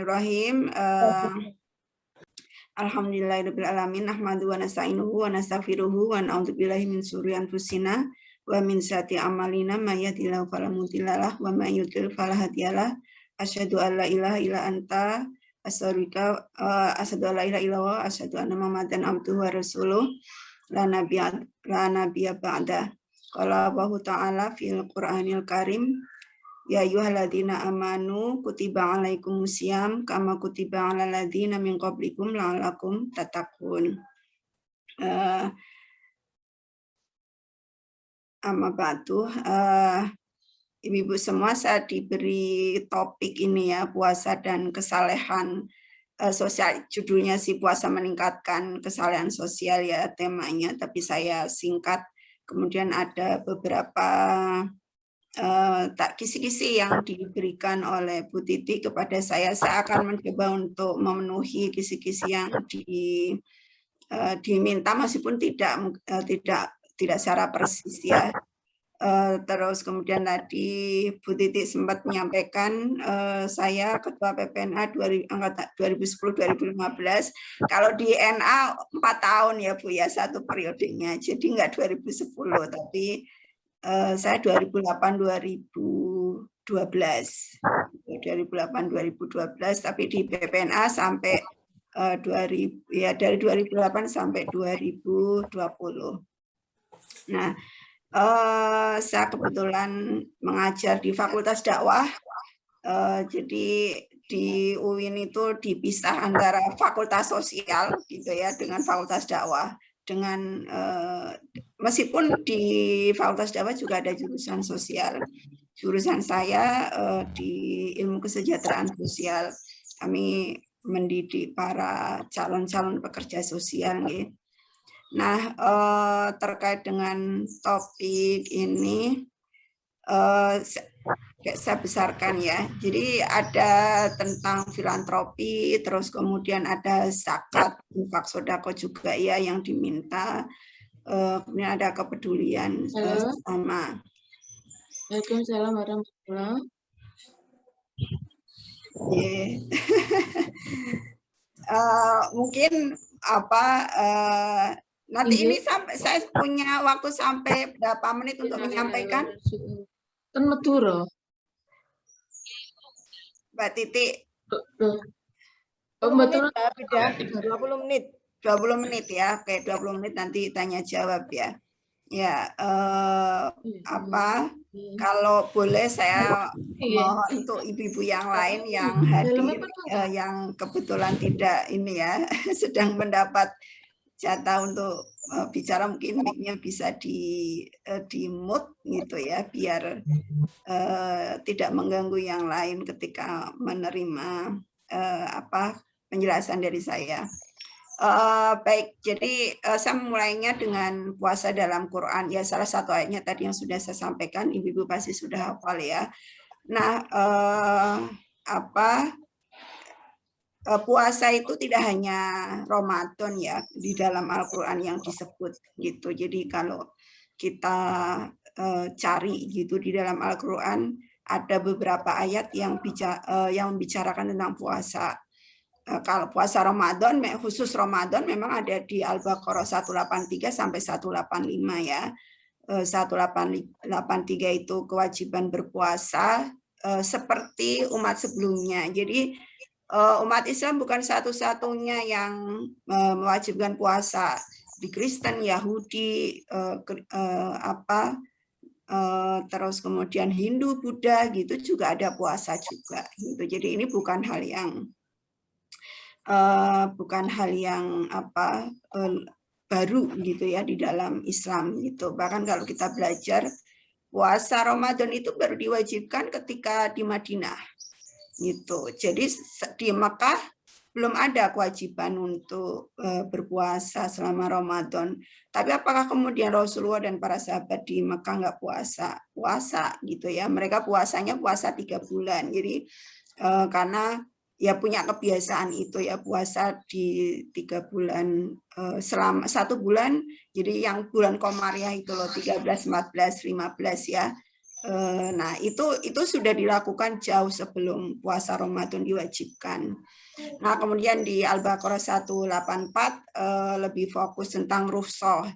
Bismillahirrahmanirrahim. Alhamdulillahirabbil alamin, nahmaduhu wa nasta'inuhu wa nastaghfiruhu wa na'udzubillahi min syururi anfusina wa min sayyiati a'malina may yahdihillahu fala mudhillalah wa may yudhlil fala hadiyalah. Asyhadu an la ilaha illa anta asyhadu an la ilaha illallah asyhadu anna Muhammadan abduhu wa rasuluh la nabiyya ba'da. Qala Allahu ta'ala fil Qur'anil Karim, ya ayyuhalladzina amanu kutiba alaikumusiyam kama kutiba alal ladzina min qablikum la'allakum tattaqun. Amma ba'du, ibu-ibu semua, saya diberi topik ini ya, puasa dan kesalehan sosial. Judulnya sih puasa meningkatkan kesalehan sosial ya temanya, tapi saya singkat. Kemudian ada beberapa kisi-kisi yang diberikan oleh Bu Titi kepada saya akan mencoba untuk memenuhi kisi-kisi yang diminta, meskipun tidak secara persis ya. Terus kemudian tadi Bu Titi sempat menyampaikan saya ketua PPNA 2010-2015. Kalau di NA 4 tahun ya Bu ya, satu periodenya, jadi enggak 2010, tapi saya 2008-2012, tapi di PPNA sampai dari 2008 sampai 2020. Nah, saya kebetulan mengajar di Fakultas Dakwah, jadi di UIN itu dipisah antara Fakultas Sosial gitu ya dengan Fakultas Dakwah. Dengan meskipun di Fakultas Dakwah juga ada jurusan sosial. Jurusan saya di ilmu kesejahteraan sosial. Kami mendidik para calon-calon pekerja sosial gitu. Nah, terkait dengan topik ini saya besarkan ya. Jadi ada tentang filantropi, terus kemudian ada zakat, infak sodako juga ya yang diminta. Kemudian ada kepedulian sama. Waalaikumsalam warahmatullahi wabarakatuh. Mungkin nanti ini sampai saya punya waktu sampai berapa menit untuk menyampaikan? Kan meturo. Mbak Titi. 20 menit, 20 menit. 20 menit ya. Oke, 20 menit nanti tanya jawab ya. Ya, kalau boleh saya mohon untuk ibu-ibu yang lain yang hadir, yang kebetulan tidak ini ya, sedang mendapat jatah untuk bicara, mungkin mic-nya bisa di mute gitu ya, biar tidak mengganggu yang lain ketika menerima penjelasan dari saya. Baik, jadi saya memulainya dengan puasa dalam Quran. Ya, salah satu ayatnya tadi yang sudah saya sampaikan, ibu-ibu pasti sudah hafal ya. Nah, puasa itu tidak hanya Ramadan ya, di dalam Al-Quran yang disebut gitu. Jadi kalau kita cari gitu di dalam Al-Quran, ada beberapa ayat yang membicarakan tentang puasa. Kalau puasa Ramadan, khusus Ramadan memang ada di Al-Baqarah 183 sampai 185 ya. 183 itu kewajiban berpuasa seperti umat sebelumnya. Jadi umat Islam bukan satu-satunya yang mewajibkan puasa. Di Kristen, Yahudi, terus kemudian Hindu, Buddha gitu juga ada puasa juga. Gitu. Jadi ini bukan hal yang baru gitu ya di dalam Islam gitu. Bahkan kalau kita belajar puasa Ramadan itu baru diwajibkan ketika di Madinah gitu. Jadi di Mekah belum ada kewajiban untuk berpuasa selama Ramadan. Tapi apakah kemudian Rasulullah dan para sahabat di Mekah nggak puasa gitu ya? Mereka puasanya puasa 3 bulan. Jadi karena ya punya kebiasaan itu ya, puasa di 3 bulan selama 1 bulan. Jadi yang bulan Komariah itu loh 13, 14, 15 ya. Nah, itu sudah dilakukan jauh sebelum puasa Ramadan diwajibkan. Nah, kemudian di Al-Baqarah 184 lebih fokus tentang rukhsah.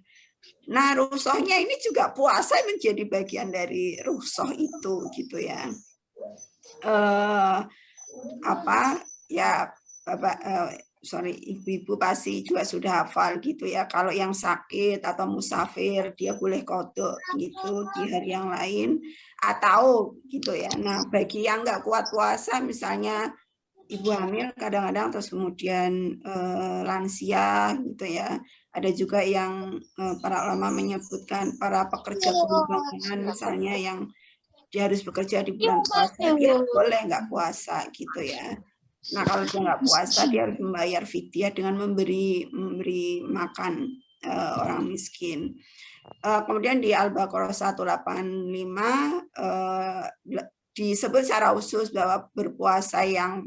Nah, rukhsahnya ini juga puasa menjadi bagian dari rukhsah itu gitu ya. Apa ya Bapak ibu-ibu pasti juga sudah hafal gitu ya. Kalau yang sakit atau musafir dia boleh kodok gitu di hari yang lain atau gitu ya. Nah, bagi yang nggak kuat puasa misalnya ibu hamil kadang-kadang terus kemudian lansia gitu ya. Ada juga yang para ulama menyebutkan para pekerja perbankan misalnya yang dia harus bekerja di bulan puasa, dia boleh nggak puasa gitu ya. Nah kalau dia nggak puasa, dia harus membayar fidyah dengan memberi makan orang miskin. Kemudian di Al-Baqarah 185 disebut secara khusus bahwa berpuasa yang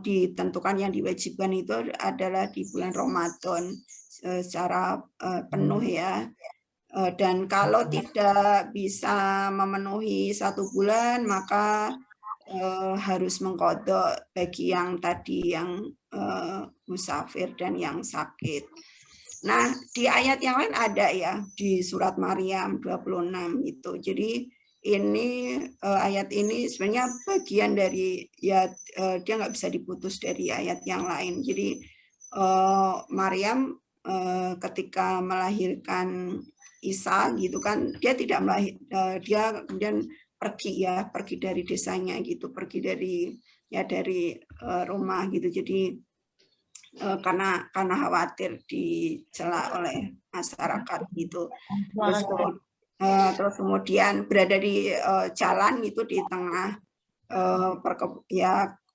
ditentukan, yang diwajibkan itu adalah di bulan Ramadan secara penuh ya. Dan kalau tidak bisa memenuhi 1 bulan, maka harus mengkodok bagi yang tadi yang musafir dan yang sakit. Nah, di ayat yang lain ada ya, di surat Maryam 26 itu. Jadi ini ayat ini sebenarnya bagian dari ya dia nggak bisa diputus dari ayat yang lain. Jadi Maryam ketika melahirkan Isa gitu kan, dia tidak dia kemudian pergi dari desanya gitu, pergi dari rumah gitu. Jadi karena khawatir dicela oleh masyarakat gitu. Terus kemudian berada di jalan itu di tengah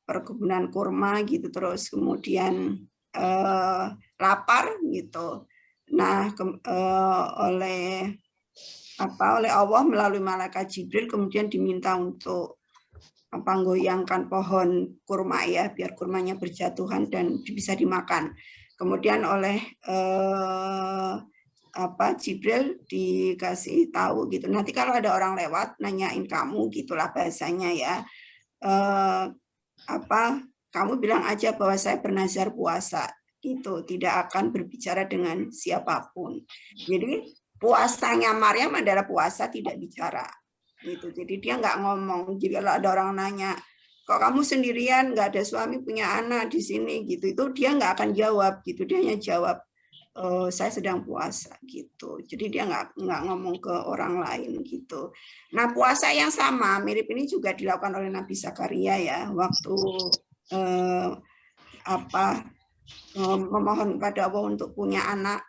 perkebunan kurma gitu, terus kemudian lapar gitu. Nah, oleh Allah melalui malaikat Jibril kemudian diminta untuk menggoyangkan pohon kurma ya, biar kurmanya berjatuhan dan bisa dimakan. Kemudian oleh Jibril dikasih tahu gitu. Nanti kalau ada orang lewat nanyain kamu gitulah bahasanya ya. Kamu bilang aja bahwa saya bernazar puasa gitu, tidak akan berbicara dengan siapapun. Jadi puasanya Maryam adalah puasa tidak bicara gitu. Jadi dia nggak ngomong. Jadi kalau ada orang nanya, kok kamu sendirian nggak ada suami punya anak di sini gitu, itu dia nggak akan jawab gitu. Dia hanya jawab saya sedang puasa gitu. Jadi dia nggak ngomong ke orang lain gitu. Nah puasa yang sama mirip ini juga dilakukan oleh Nabi Zakaria ya, waktu memohon kepada Allah untuk punya anak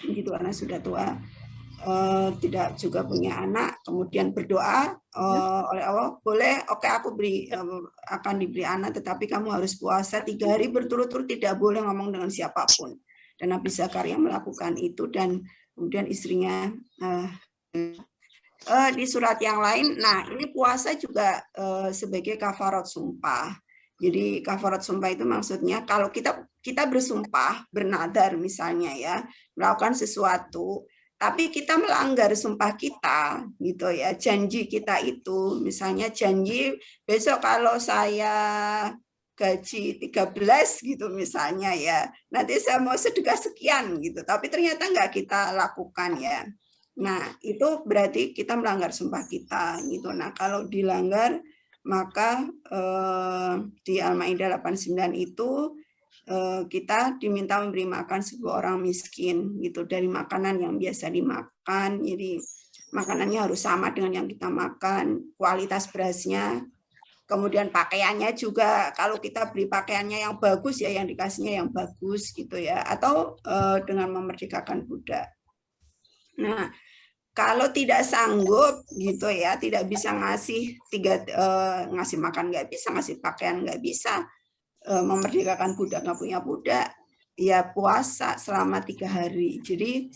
gitu, karena sudah tua, tidak juga punya anak, kemudian berdoa oleh Allah, boleh, oke aku akan diberi anak, tetapi kamu harus puasa 3 hari berturut-turut, tidak boleh ngomong dengan siapapun. Dan Nabi Zakaria melakukan itu, dan kemudian istrinya di surat yang lain. Nah ini puasa juga sebagai kafarat sumpah. Jadi kafarat sumpah itu maksudnya kalau kita bersumpah, bernadar misalnya ya, melakukan sesuatu, tapi kita melanggar sumpah kita gitu ya, janji kita itu, misalnya janji besok kalau saya gaji 13 gitu misalnya ya, nanti saya mau sedekah sekian gitu, tapi ternyata nggak kita lakukan ya. Nah, itu berarti kita melanggar sumpah kita gitu. Nah, kalau dilanggar maka di Al-Maidah 89 itu kita diminta memberi makan sebuah orang miskin gitu dari makanan yang biasa dimakan. Jadi makanannya harus sama dengan yang kita makan, kualitas berasnya, kemudian pakaiannya juga kalau kita beli pakaiannya yang bagus ya, yang dikasihnya yang bagus gitu ya, atau dengan memerdekakan budak. Nah, kalau tidak sanggup gitu ya, tidak bisa ngasih ngasih makan nggak bisa, ngasih pakaian nggak bisa, memerdekakan budak nggak punya budak, ya puasa selama 3 hari. Jadi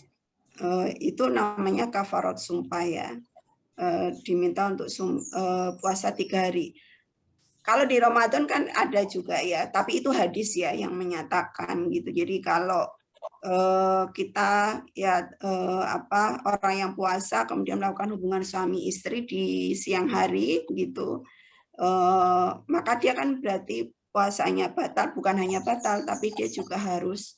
itu namanya kafarat sumpah ya, diminta untuk puasa 3 hari. Kalau di Ramadan kan ada juga ya, tapi itu hadis ya yang menyatakan gitu. Jadi kalau kita ya orang yang puasa kemudian melakukan hubungan suami istri di siang hari gitu, maka dia kan berarti puasanya batal, bukan hanya batal tapi dia juga harus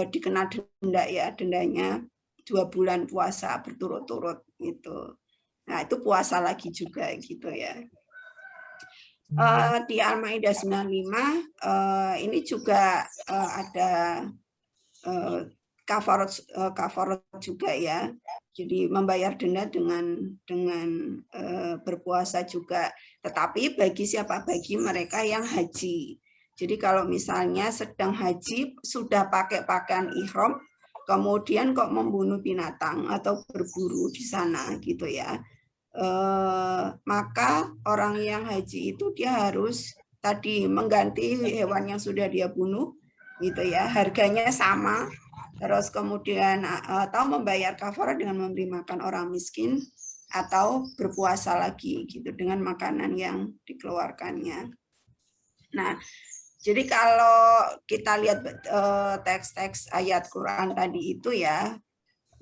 dikena denda ya, dendanya 2 bulan puasa berturut-turut gitu. Nah itu puasa lagi juga gitu ya. Di Al-Maidah 95 ini juga ada kafarat juga ya. Jadi membayar denda dengan berpuasa juga. Tetapi bagi siapa? Bagi mereka yang haji. Jadi kalau misalnya sedang haji sudah pakai pakaian ihram, kemudian kok membunuh binatang atau berburu di sana gitu ya. Maka orang yang haji itu dia harus tadi mengganti hewan yang sudah dia bunuh gitu ya, harganya sama, terus kemudian atau membayar kafarat dengan memberi makan orang miskin atau berpuasa lagi gitu dengan makanan yang dikeluarkannya. Nah, jadi kalau kita lihat teks-teks ayat Quran tadi itu ya,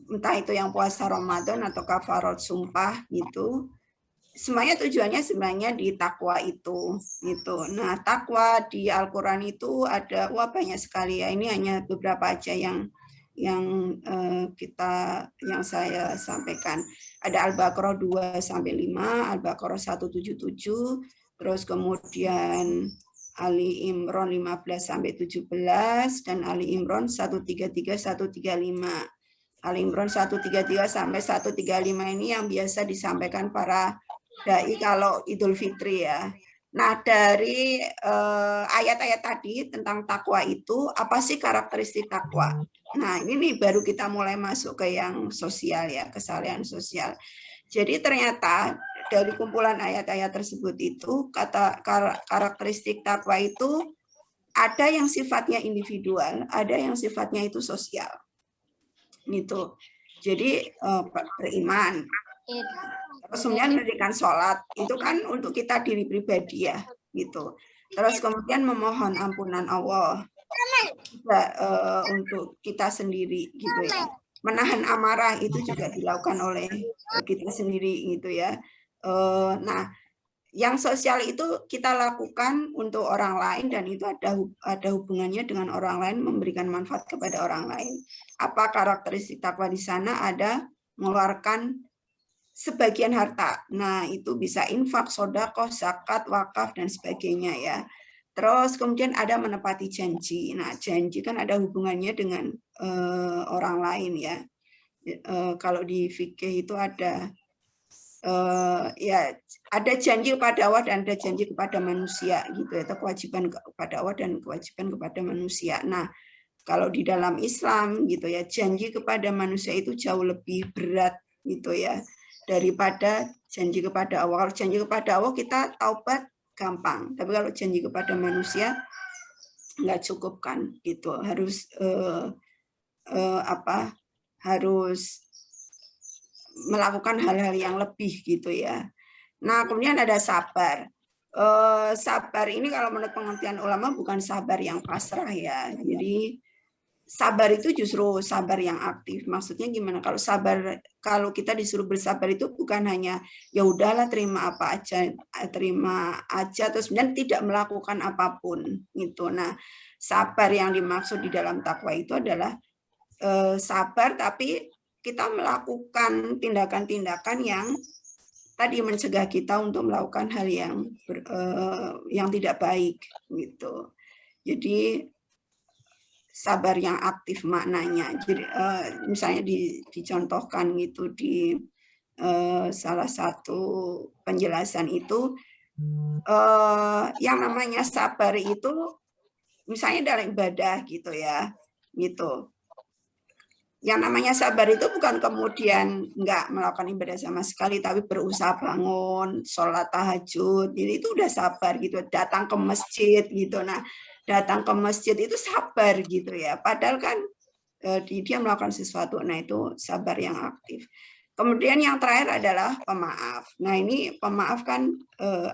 entah itu yang puasa Ramadan atau kafarat sumpah gitu, semuanya tujuannya sebenarnya di takwa itu gitu. Nah, takwa di Al-Qur'an itu ada banyak sekali ya. Ini hanya beberapa aja yang saya sampaikan. Ada Al-Baqarah 2 sampai 5, Al-Baqarah 177, terus kemudian Ali Imran 15 sampai 17 dan Ali Imran 133 135. Ali Imran 133 sampai 135 ini yang biasa disampaikan para dai kalau Idul Fitri ya. Nah, dari ayat-ayat tadi tentang takwa itu, apa sih karakteristik takwa? Nah, ini nih baru kita mulai masuk ke yang sosial ya, kesalahan sosial. Jadi ternyata dari kumpulan ayat-ayat tersebut itu, kata karakteristik takwa itu ada yang sifatnya individual, ada yang sifatnya itu sosial. Gitu. Jadi beriman, terus kemudian mendirikan sholat, itu kan untuk kita diri pribadi ya, gitu. Terus kemudian memohon ampunan Allah juga untuk kita sendiri, gitu ya. Menahan amarah itu juga dilakukan oleh kita sendiri, gitu ya. Nah, yang sosial itu kita lakukan untuk orang lain dan itu ada hubungannya dengan orang lain, memberikan manfaat kepada orang lain. Apa karakteristik takwa di sana? Ada mengeluarkan sebagian harta. Nah, itu bisa infak, sedekah, zakat, wakaf dan sebagainya ya. Terus kemudian ada menepati janji. Nah, janji kan ada hubungannya dengan orang lain ya. Kalau di fikih itu ada ya ada janji kepada Allah dan ada janji kepada manusia gitu ya, atau kewajiban kepada Allah dan kewajiban kepada manusia. Nah, kalau di dalam Islam gitu ya, janji kepada manusia itu jauh lebih berat gitu ya daripada janji kepada Allah. Kalau janji kepada Allah kita taubat gampang, tapi kalau janji kepada manusia nggak cukup kan gitu. Harus harus melakukan hal-hal yang lebih gitu ya. Nah, kemudian ada sabar. Sabar ini kalau menurut pengertian ulama bukan sabar yang pasrah ya. Jadi sabar itu justru sabar yang aktif. Maksudnya gimana? Kalau sabar, kalau kita disuruh bersabar itu bukan hanya ya udahlah terima apa aja, terima aja terus kemudian tidak melakukan apapun gitu. Nah, sabar yang dimaksud di dalam takwa itu adalah sabar tapi kita melakukan tindakan-tindakan yang tadi mencegah kita untuk melakukan hal yang tidak baik gitu. Jadi sabar yang aktif maknanya. Jadi misalnya dicontohkan gitu di salah satu penjelasan itu yang namanya sabar itu misalnya dalam ibadah gitu ya, gitu. Yang namanya sabar itu bukan kemudian nggak melakukan ibadah sama sekali, tapi berusaha bangun, sholat tahajud, jadi itu udah sabar gitu. Datang ke masjid gitu. Nah, datang ke masjid itu sabar gitu ya. Padahal kan dia melakukan sesuatu. Nah, itu sabar yang aktif. Kemudian yang terakhir adalah pemaaf. Nah, ini pemaaf kan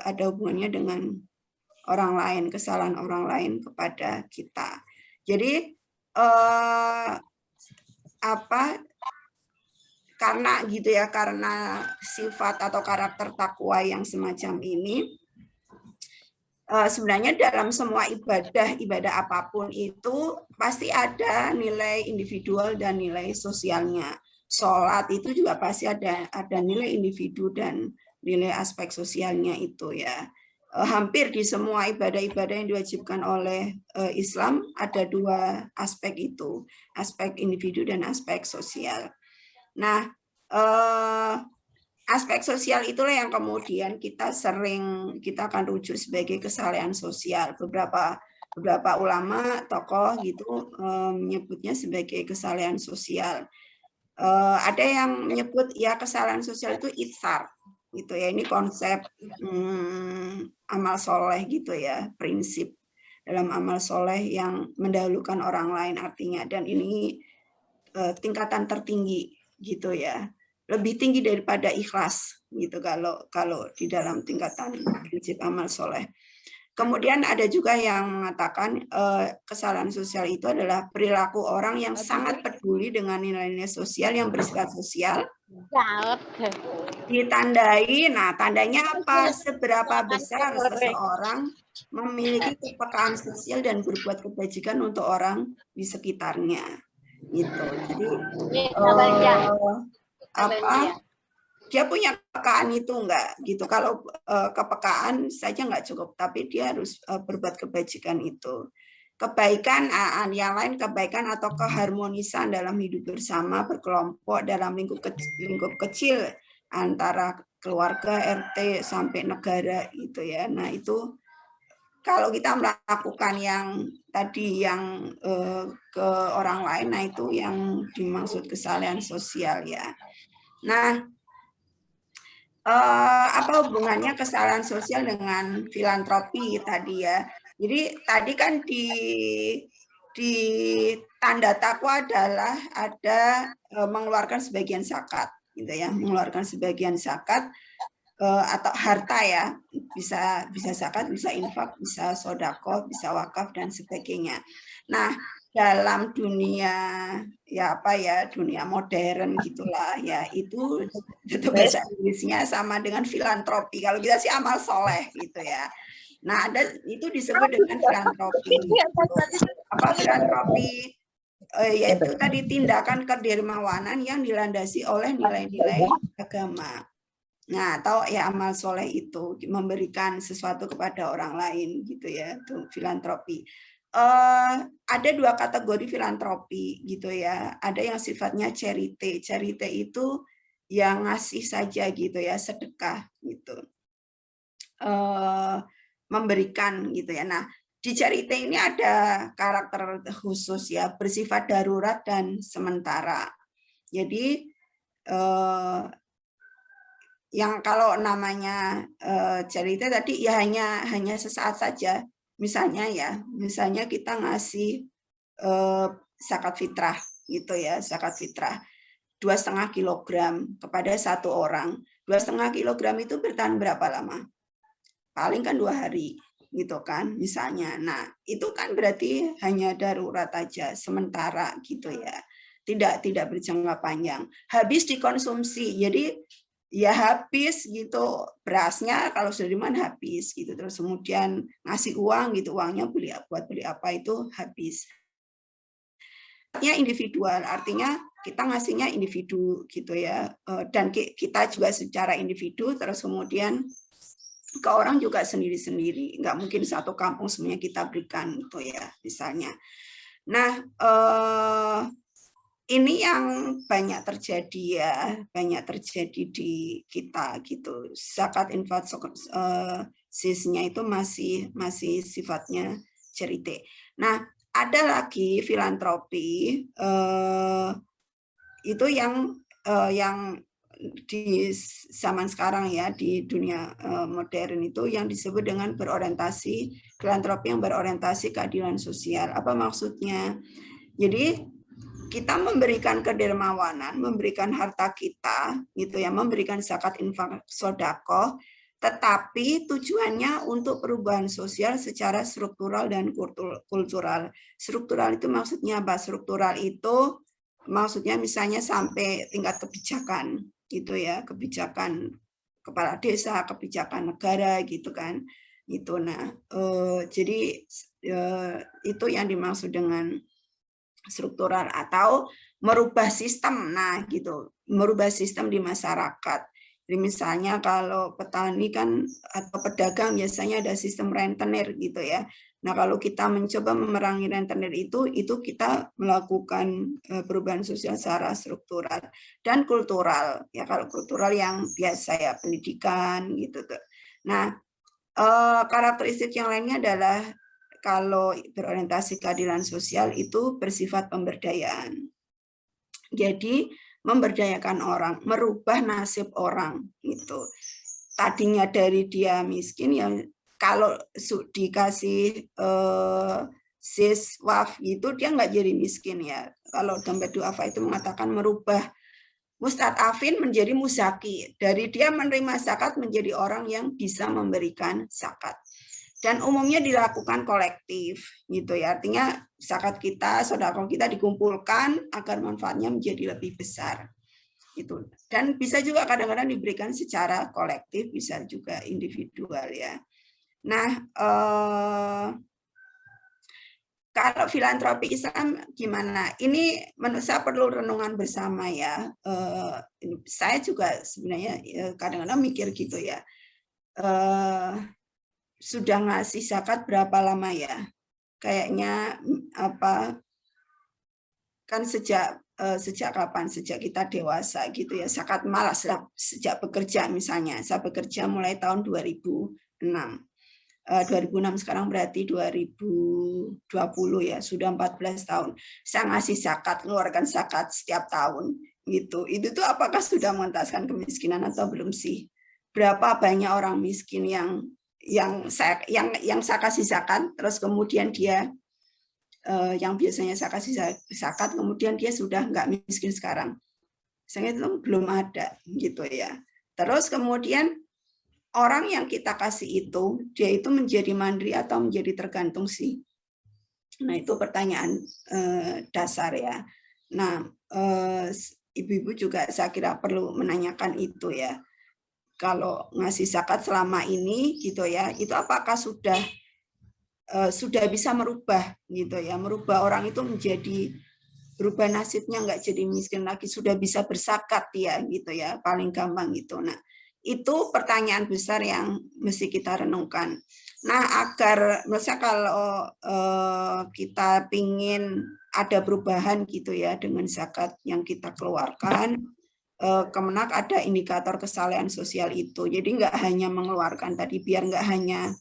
ada hubungannya dengan orang lain, kesalahan orang lain kepada kita. Jadi karena gitu ya, karena sifat atau karakter takwa yang semacam ini, sebenarnya dalam semua ibadah apapun itu pasti ada nilai individual dan nilai sosialnya. Sholat itu juga pasti ada nilai individu dan nilai aspek sosialnya itu ya. Hampir di semua ibadah-ibadah yang diwajibkan oleh Islam ada dua aspek itu, aspek individu dan aspek sosial. Nah, aspek sosial itulah yang kemudian kita akan rujuk sebagai kesalahan sosial. Beberapa ulama, tokoh gitu menyebutnya sebagai kesalahan sosial. Ada yang menyebut ya kesalahan sosial itu itsar gitu ya. Ini konsep amal soleh gitu ya, prinsip dalam amal soleh yang mendahulukan orang lain artinya, dan ini tingkatan tertinggi gitu ya, lebih tinggi daripada ikhlas gitu kalau di dalam tingkatan prinsip amal soleh. Kemudian ada juga yang mengatakan kesalahan sosial itu adalah perilaku orang yang sangat peduli dengan nilai-nilai sosial yang bersifat sosial, ditandai, nah tandanya apa? Seberapa besar seseorang memiliki kepekaan sosial dan berbuat kebajikan untuk orang di sekitarnya gitu. Jadi dia punya kepekaan itu enggak gitu. Kalau kepekaan saja enggak cukup, tapi dia harus berbuat kebajikan itu. Kebaikan yang lain, kebaikan atau keharmonisan dalam hidup bersama, berkelompok dalam lingkup kecil antara keluarga, RT sampai negara gitu ya. Nah, itu kalau kita melakukan yang tadi yang ke orang lain, nah itu yang dimaksud kesalahan sosial ya. Nah, apa hubungannya kesalahan sosial dengan filantropi tadi ya? Jadi tadi kan di tanda takwa adalah ada mengeluarkan sebagian zakat, gitu ya, mengeluarkan sebagian zakat atau harta ya, bisa zakat, bisa infak, bisa sodako, bisa wakaf dan sebagainya. Nah, dalam dunia ya apa ya, dunia modern gitulah ya, itu bahasa Inggrisnya sama dengan filantropi. Kalau kita sih amal soleh gitu ya. Nah, ada itu disebut dengan filantropi. Apa filantropi? Yaitu tadi tindakan kedermawanan yang dilandasi oleh nilai-nilai agama. Nah, atau ya amal soleh itu memberikan sesuatu kepada orang lain gitu ya, itu filantropi. Ada dua kategori filantropi gitu ya. Ada yang sifatnya charity. Charity itu yang ngasih saja gitu ya, sedekah gitu. Memberikan gitu ya. Nah, di charity ini ada karakter khusus ya, bersifat darurat dan sementara. Jadi yang kalau namanya charity tadi ya hanya sesaat saja. Misalnya kita ngasih zakat fitrah gitu ya, zakat fitrah 2,5 kilogram kepada satu orang. 2,5 kilogram itu bertahan berapa lama? Paling kan 2 hari gitu kan misalnya. Nah, itu kan berarti hanya darurat aja, sementara gitu ya. Tidak berjangka panjang. Habis dikonsumsi. Jadi ya habis gitu, berasnya kalau sudah di mana habis gitu, terus kemudian ngasih uang gitu, uangnya buat beli apa itu habis. Artinya individual, artinya kita ngasihnya individu gitu ya, dan kita juga secara individu, terus kemudian ke orang juga sendiri-sendiri, nggak mungkin satu kampung semuanya kita berikan gitu ya misalnya. Nah, ini yang banyak terjadi ya, banyak terjadi di kita gitu. Zakat infak sisnya itu masih sifatnya charity. Nah, ada lagi filantropi itu yang di zaman sekarang ya, di dunia modern itu yang disebut dengan berorientasi filantropi yang berorientasi keadilan sosial. Apa maksudnya? Jadi kita memberikan kedermawanan, memberikan harta kita, gitu ya, memberikan zakat infak sodako, tetapi tujuannya untuk perubahan sosial secara struktural dan kultural. Struktural itu maksudnya apa? Struktural itu maksudnya misalnya sampai tingkat kebijakan gitu ya, kebijakan kepala desa, kebijakan negara gitu kan. Itu nah, jadi itu yang dimaksud dengan struktural atau merubah sistem. Nah, gitu, merubah sistem di masyarakat. Jadi misalnya kalau petani kan atau pedagang biasanya ada sistem rentenir gitu ya. Nah, kalau kita mencoba memerangi rentenir itu kita melakukan perubahan sosial secara struktural dan kultural. Ya, kalau kultural yang biasa ya pendidikan gitu tuh. Nah, karakteristik yang lainnya adalah kalau berorientasi keadilan sosial itu bersifat pemberdayaan. Jadi memberdayakan orang, merubah nasib orang itu. Tadinya dari dia miskin ya kalau dikasih siswaf gitu dia nggak jadi miskin ya. Kalau dompet duafa itu mengatakan merubah mustadafin menjadi muzaki. Dari dia menerima zakat menjadi orang yang bisa memberikan zakat. Dan umumnya dilakukan kolektif gitu ya. Artinya zakat kita, sedekah kita dikumpulkan agar manfaatnya menjadi lebih besar. Itu. Dan bisa juga kadang-kadang diberikan secara kolektif, bisa juga individual ya. Nah, kalau filantropi Islam gimana? Ini menurut saya perlu renungan bersama ya. Saya juga sebenarnya kadang-kadang mikir gitu ya. Sudah ngasih zakat berapa lama ya? Kayaknya apa kan sejak kapan? Sejak kita dewasa gitu ya. Zakat malah sejak bekerja misalnya. Saya bekerja mulai tahun 2006. 2006 sekarang berarti 2020 ya, sudah 14 tahun. Saya ngasih zakat, mengeluarkan zakat setiap tahun gitu. Itu tuh apakah sudah mengentaskan kemiskinan atau belum sih? Berapa banyak orang miskin yang saya kasih zakat, terus kemudian dia yang biasanya saya kasih zakat, kemudian dia sudah nggak miskin sekarang. Saya itu belum ada gitu ya. Terus kemudian orang yang kita kasih itu, dia itu menjadi mandiri atau menjadi tergantung sih? Nah, itu pertanyaan dasar ya. Nah, ibu-ibu juga saya kira perlu menanyakan itu ya. Kalau ngasih zakat selama ini gitu ya, itu apakah sudah bisa merubah gitu ya, merubah orang itu menjadi berubah nasibnya, nggak jadi miskin lagi, sudah bisa berzakat ya gitu ya, paling gampang gitu. Nah, itu pertanyaan besar yang mesti kita renungkan. Nah, agar menurut saya kalau kita pingin ada perubahan gitu ya dengan zakat yang kita keluarkan, Kemenak ada indikator kesalahan sosial itu. Jadi nggak hanya mengeluarkan tadi, biar nggak hanya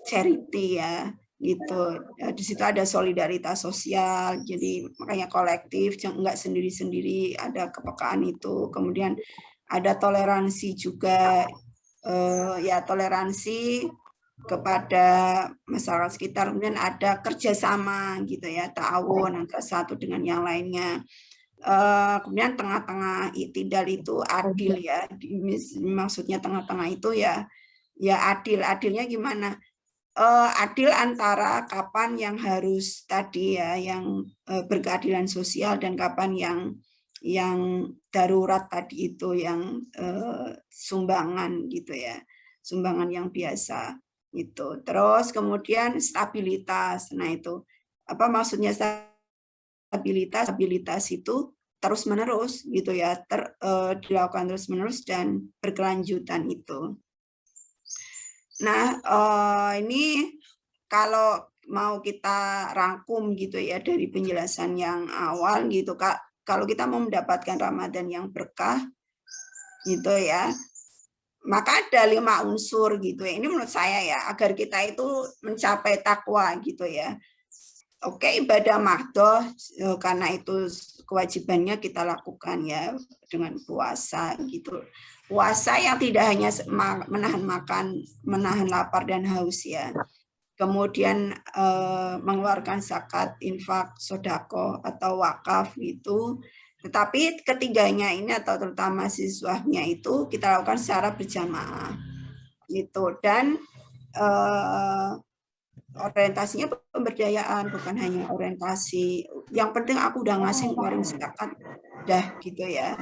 charity ya gitu. Di situ ada solidaritas sosial, jadi makanya kolektif, nggak sendiri-sendiri, ada kepekaan itu. Kemudian ada toleransi juga, ya toleransi kepada masyarakat sekitar. Kemudian ada kerjasama gitu ya, ta'awun antara satu dengan yang lainnya. Kemudian tengah-tengah itidal itu adil ya, maksudnya tengah-tengah itu ya adil. Adilnya gimana? Adil antara kapan yang harus tadi ya, yang berkeadilan sosial dan kapan yang darurat tadi itu, yang sumbangan gitu ya, sumbangan yang biasa itu. Terus kemudian stabilitas. Nah itu apa maksudnya stabilitas? Stabilitas itu terus menerus gitu ya, dilakukan terus menerus dan berkelanjutan itu. Nah, ini kalau mau kita rangkum gitu ya dari penjelasan yang awal gitu, Kak, kalau kita mau mendapatkan Ramadan yang berkah gitu ya, maka ada 5 unsur gitu ya. Ini menurut saya ya, agar kita itu mencapai takwa gitu ya. Oke, ibadah mahdoh karena itu kewajibannya kita lakukan ya dengan puasa gitu. Puasa yang tidak hanya menahan makan, menahan lapar dan haus ya. Kemudian mengeluarkan zakat, infak, sodako atau wakaf gitu. Tetapi ketiganya ini atau terutama siswahnya itu kita lakukan secara berjamaah. gitu. Dan orientasinya pemberdayaan, bukan hanya orientasi yang penting aku udah ngasih ngeluarin zakat dah gitu ya.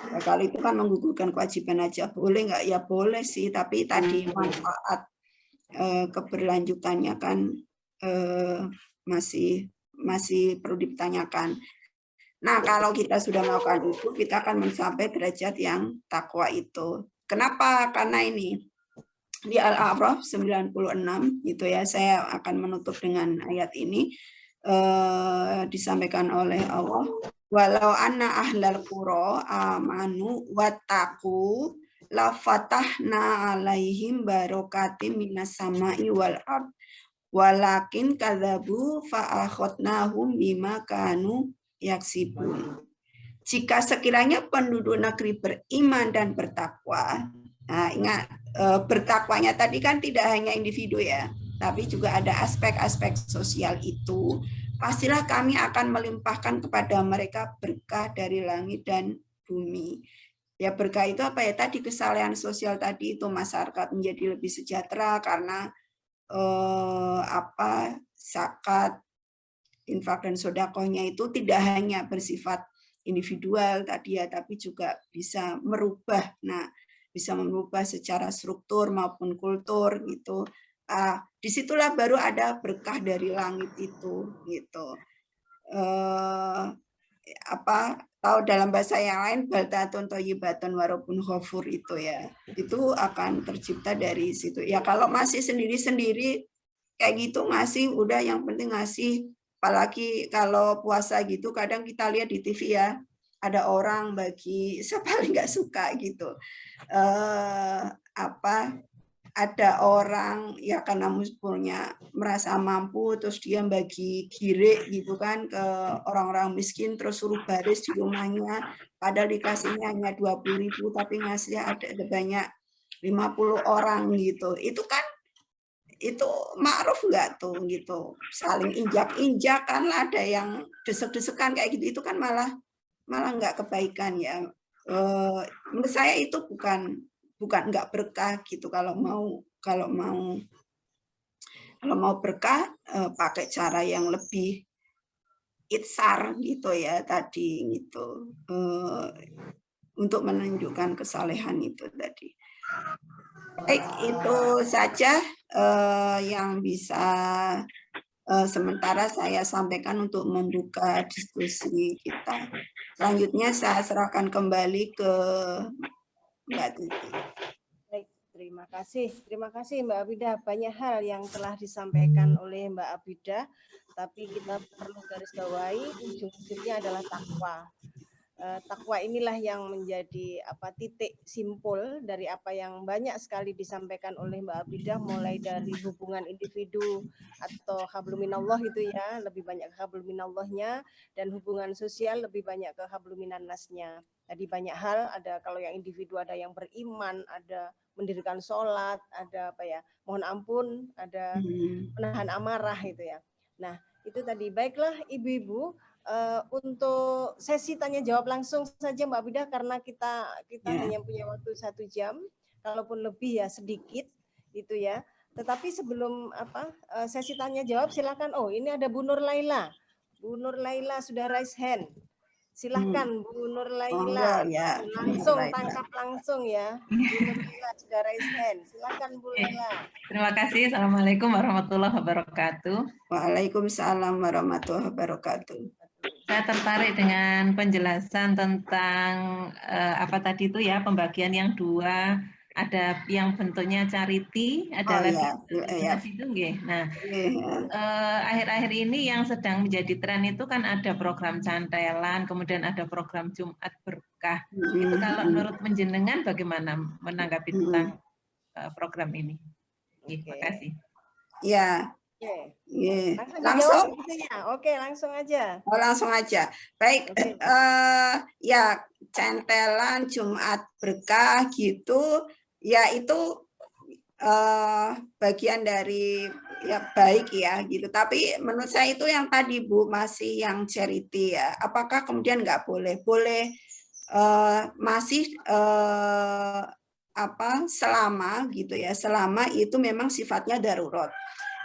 Ya kalau itu kan menggugurkan kewajiban aja, boleh nggak? Ya boleh sih, tapi tadi manfaat keberlanjutannya kan masih perlu ditanyakan. Nah, kalau kita sudah melakukan itu, kita akan mencapai derajat yang takwa itu. Kenapa? Karena ini di Al-A'raf 96 gitu ya. Saya akan menutup dengan ayat ini disampaikan oleh Allah. Walau anna ahlal qura amanu wattaqu la fatahna alaihim barokatim minas sama'i wal ard walakin kadzabu fa akhadnahum bima kanu yaksibun. Jika sekiranya penduduk negeri beriman dan bertakwa, nah ingat bertakwanya tadi kan tidak hanya individu ya, tapi juga ada aspek-aspek sosial itu, pastilah kami akan melimpahkan kepada mereka berkah dari langit dan bumi. Ya berkah itu apa ya tadi kesalahan sosial tadi itu masyarakat menjadi lebih sejahtera karena zakat, infak dan sodakohnya itu tidak hanya bersifat individual tadi ya, tapi juga bisa merubah. Nah, bisa merubah secara struktur maupun kultur gitu. Disitulah baru ada berkah dari langit itu gitu. Atau dalam bahasa yang lain baldatun thayyibatun warabun ghafur itu ya. Itu akan tercipta dari situ. Ya kalau masih sendiri-sendiri kayak gitu ngasih udah yang penting ngasih, apalagi kalau puasa gitu kadang kita lihat di TV ya ada orang bagi saya paling nggak suka gitu ada orang ya karena punya merasa mampu terus dia bagi girik gitu kan ke orang-orang miskin terus suruh baris di rumahnya padahal dikasihnya hanya 20.000 tapi ngasih ada banyak 50 orang gitu itu kan itu ma'ruf nggak tuh gitu saling injak-injak kan ada yang desek-desekan kayak gitu itu kan malah nggak kebaikan ya menurut saya itu bukan nggak berkah gitu kalau mau berkah pakai cara yang lebih itsar gitu ya tadi gitu untuk menunjukkan kesalehan itu tadi. Baik, itu saja yang bisa sementara saya sampaikan untuk membuka diskusi kita. Selanjutnya saya serahkan kembali ke Mbak Titi. Baik, terima kasih Mbak Abida. Banyak hal yang telah disampaikan oleh Mbak Abida, tapi kita perlu garis bawahi ujung-ujungnya adalah takwa. Takwa inilah yang menjadi titik simpul dari apa yang banyak sekali disampaikan oleh Mbak Abida, mulai dari hubungan individu atau habluminallah itu ya, lebih banyak ke habluminallahnya, dan hubungan sosial lebih banyak ke habluminannasnya. Jadi banyak hal, ada kalau yang individu ada yang beriman, ada mendirikan sholat, ada mohon ampun, ada menahan amarah itu ya. Nah itu tadi. Baiklah ibu-ibu, untuk sesi tanya jawab langsung saja Mbak Abida karena kita hanya punya waktu 1 jam, kalaupun lebih ya sedikit gitu ya. Tetapi sebelum sesi tanya jawab silakan. Oh ini ada Bu Nur Laila. Bu Nur Laila sudah raise hand. Silahkan Bu Nur Laila, langsung tangkap langsung ya. Bu Nur Laila sudah raise hand. Silahkan Bu Laila. Terima kasih. Assalamualaikum warahmatullahi wabarakatuh. Waalaikumsalam warahmatullahi wabarakatuh. Saya tertarik dengan penjelasan tentang apa tadi itu ya, pembagian yang 2. Ada yang bentuknya charity, ada lagi itu nggih. Nah, akhir-akhir ini yang sedang menjadi tren itu kan ada program cantelan, kemudian ada program Jumat Berkah. Itu kalau menurut penjenengan bagaimana menanggapi tentang program ini? Terima kasih. Ya. Langsung. Oke, langsung aja. Langsung aja. Baik, ya cantelan Jumat Berkah gitu, ya itu bagian dari ya baik ya gitu. Tapi menurut saya itu yang tadi Bu masih yang charity ya. Apakah kemudian nggak boleh? Boleh masih selama gitu ya, selama itu memang sifatnya darurat.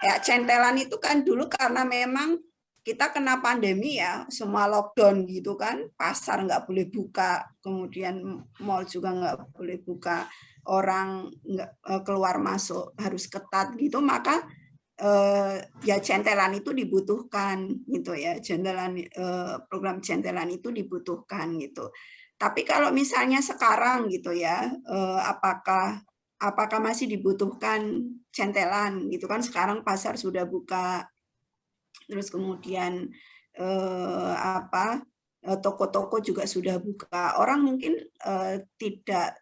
Ya, centelan itu kan dulu karena memang kita kena pandemi ya, semua lockdown gitu kan, pasar nggak boleh buka, kemudian mall juga nggak boleh buka, orang nggak keluar masuk harus ketat gitu, maka ya centelan itu dibutuhkan gitu ya, program centelan itu dibutuhkan gitu. Tapi kalau misalnya sekarang gitu ya, apakah masih dibutuhkan centelan gitu kan? Sekarang pasar sudah buka, terus kemudian toko-toko juga sudah buka. Orang mungkin tidak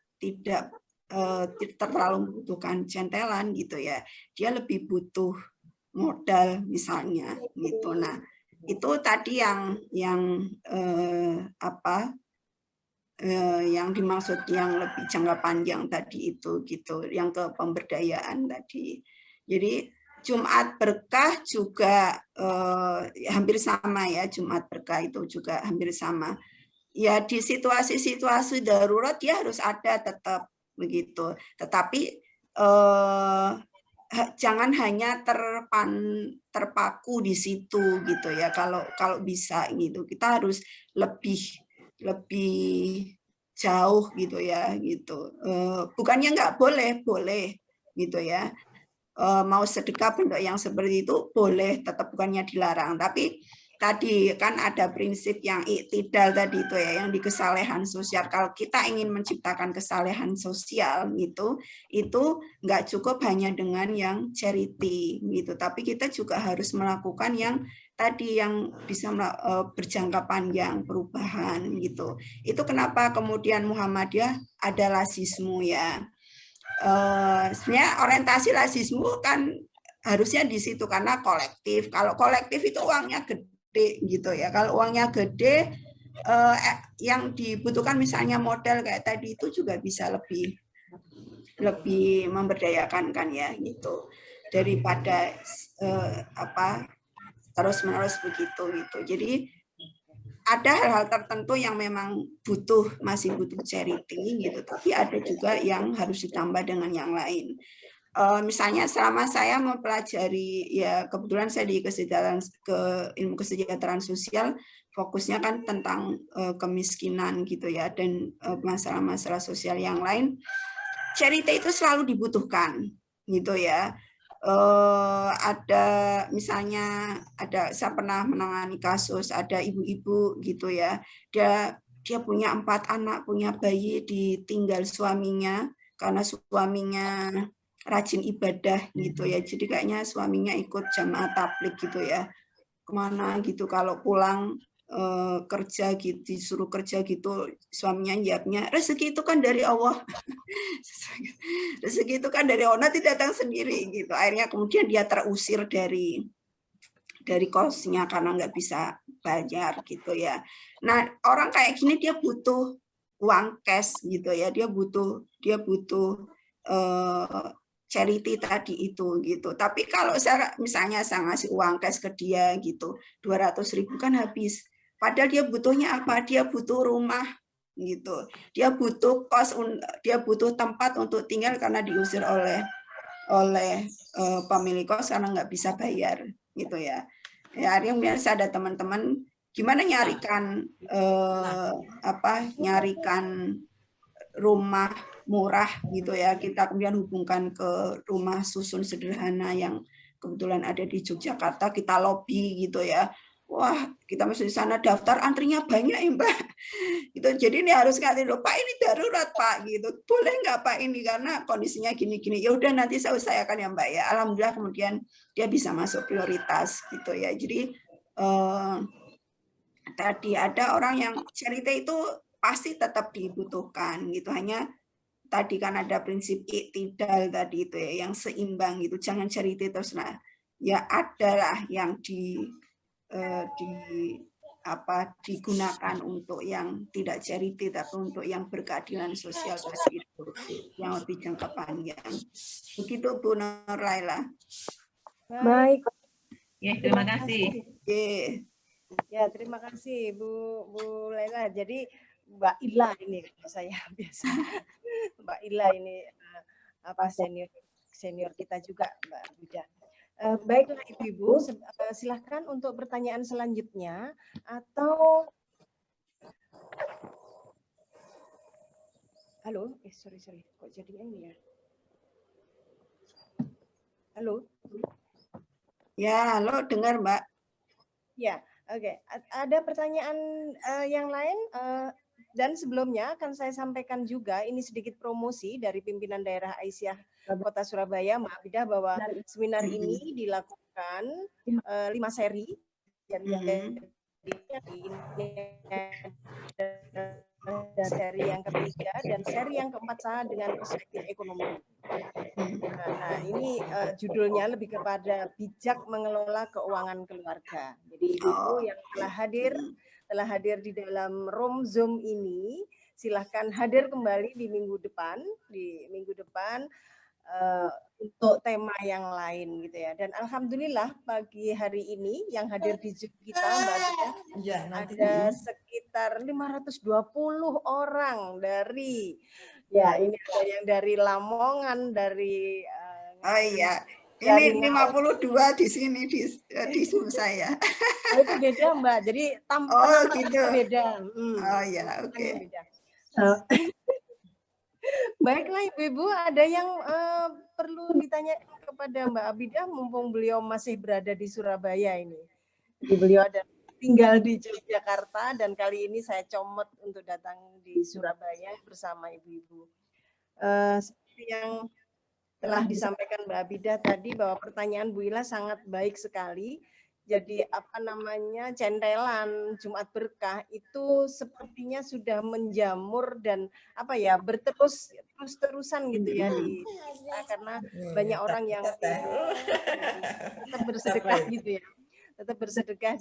terlalu membutuhkan centelan gitu ya. Dia lebih butuh modal misalnya gitu. Nah, itu tadi yang dimaksud yang lebih jangka panjang tadi itu gitu, yang ke pemberdayaan tadi. Jadi Jumat Berkah juga hampir sama ya, Jumat Berkah itu juga hampir sama. Ya di situasi-situasi darurat dia harus ada tetap begitu. Tetapi jangan hanya terpaku di situ gitu ya. Kalau bisa gitu, kita harus lebih jauh gitu ya gitu. Bukannya nggak boleh gitu ya. Mau sedekah bentuk yang seperti itu boleh, tetap bukannya dilarang. Tapi tadi kan ada prinsip yang iktidal tadi itu ya, yang di kesalehan sosial. Kalau kita ingin menciptakan kesalehan sosial gitu, itu nggak cukup hanya dengan yang charity gitu, tapi kita juga harus melakukan yang tadi yang bisa berjangka panjang, perubahan gitu. Itu kenapa kemudian Muhammadiyah ada lasismu ya. Sebenarnya orientasi lasismu kan harusnya di situ karena kolektif. Kalau kolektif itu uangnya gede gitu ya. Kalau uangnya gede, yang dibutuhkan misalnya modal kayak tadi itu juga bisa lebih memberdayakan kan ya gitu, daripada terus-menerus begitu gitu. Jadi ada hal-hal tertentu yang memang masih butuh charity gitu, tapi ada juga yang harus ditambah dengan yang lain. Misalnya selama saya mempelajari, ya kebetulan saya di ilmu kesejahteraan sosial, fokusnya kan tentang kemiskinan gitu ya, dan masalah-masalah sosial yang lain. Charity itu selalu dibutuhkan gitu ya. Ada misalnya saya pernah menangani kasus ada ibu-ibu gitu ya, dia punya 4 anak, punya bayi, ditinggal suaminya karena suaminya rajin ibadah gitu ya, jadi kayaknya suaminya ikut jamaah tabligh gitu ya, kemana gitu, kalau pulang kerja gitu, disuruh kerja gitu, suaminya jawabnya rezeki itu kan dari Allah. Rezeki itu kan dari Allah, tidak datang sendiri gitu. Akhirnya kemudian dia terusir dari kosnya karena nggak bisa bayar gitu ya. Nah, orang kayak gini dia butuh uang cash gitu ya, dia butuh charity tadi itu gitu. Tapi kalau misalnya saya ngasih uang cash ke dia gitu, 200.000 kan habis. Padahal dia butuhnya apa? Dia butuh rumah gitu. Dia butuh kos, dia butuh tempat untuk tinggal karena diusir oleh pemilik kos karena nggak bisa bayar gitu ya. Ya, akhirnya saya ada teman-teman gimana nyarikan rumah murah gitu ya, kita kemudian hubungkan ke rumah susun sederhana yang kebetulan ada di Yogyakarta, kita lobby gitu ya. Wah, kita masuk di sana daftar, antrinya banyak ya Mbak. Gitu. Jadi ini harus ngasih loh, Pak ini darurat Pak gitu. Boleh nggak Pak ini karena kondisinya gini-gini. Ya udah nanti saya usahakan ya Mbak ya. Alhamdulillah kemudian dia bisa masuk prioritas gitu ya. Jadi tadi ada orang yang charity itu pasti tetap dibutuhkan gitu, hanya tadi kan ada prinsip iktidal tadi itu ya, yang seimbang gitu, jangan charity terus. Nah ya adalah yang digunakan untuk yang tidak charity tapi untuk yang berkeadilan sosial tadi itu yang lebih jangka panjang. Begitu Bu Nur Laila. Baik. Ya, terima kasih. Ya, terima kasih Bu Laila. Jadi Mbak Ila ini saya biasa. Mbak Ila ini senior kita juga, Mbak Bida. Baiklah Ibu-ibu, silahkan untuk pertanyaan selanjutnya atau halo, sorry, kok jadinya ini ya? Halo? Ya, halo, dengar Mbak. Ya, oke. Ada pertanyaan yang lain? Dan sebelumnya akan saya sampaikan juga, ini sedikit promosi dari pimpinan daerah Aisyah Kota Surabaya, Mbak Bidah, bahwa seminar ini dilakukan 5 seri. Ada seri yang ketiga dan seri yang keempat sama dengan perspektif ekonomi. Nah, ini judulnya lebih kepada bijak mengelola keuangan keluarga. Jadi ibu yang telah hadir di dalam room Zoom ini, silahkan hadir kembali di minggu depan untuk tema yang lain gitu ya. Dan alhamdulillah pagi hari ini yang hadir di Zoom kita Mbak Bida, ada sekitar 520 orang dari ini ada yang dari Lamongan, dari ini 52 di sini di Zoom saya. Itu beda Mbak, jadi tampaknya gitu. Beda. Oke. Baiklah Ibu-ibu, ada yang perlu ditanya kepada Mbak Abidah mumpung beliau masih berada di Surabaya ini. Jadi beliau ada tinggal di Yogyakarta dan kali ini saya comot untuk datang di Surabaya bersama ibu-ibu. Seperti yang telah disampaikan Mbak Abidah tadi bahwa pertanyaan Bu Ila sangat baik sekali. Jadi centelan Jumat Berkah itu sepertinya sudah menjamur dan berterusan gitu ya karena banyak orang yang tetap bersedekah gitu ya. Tetap bersedekah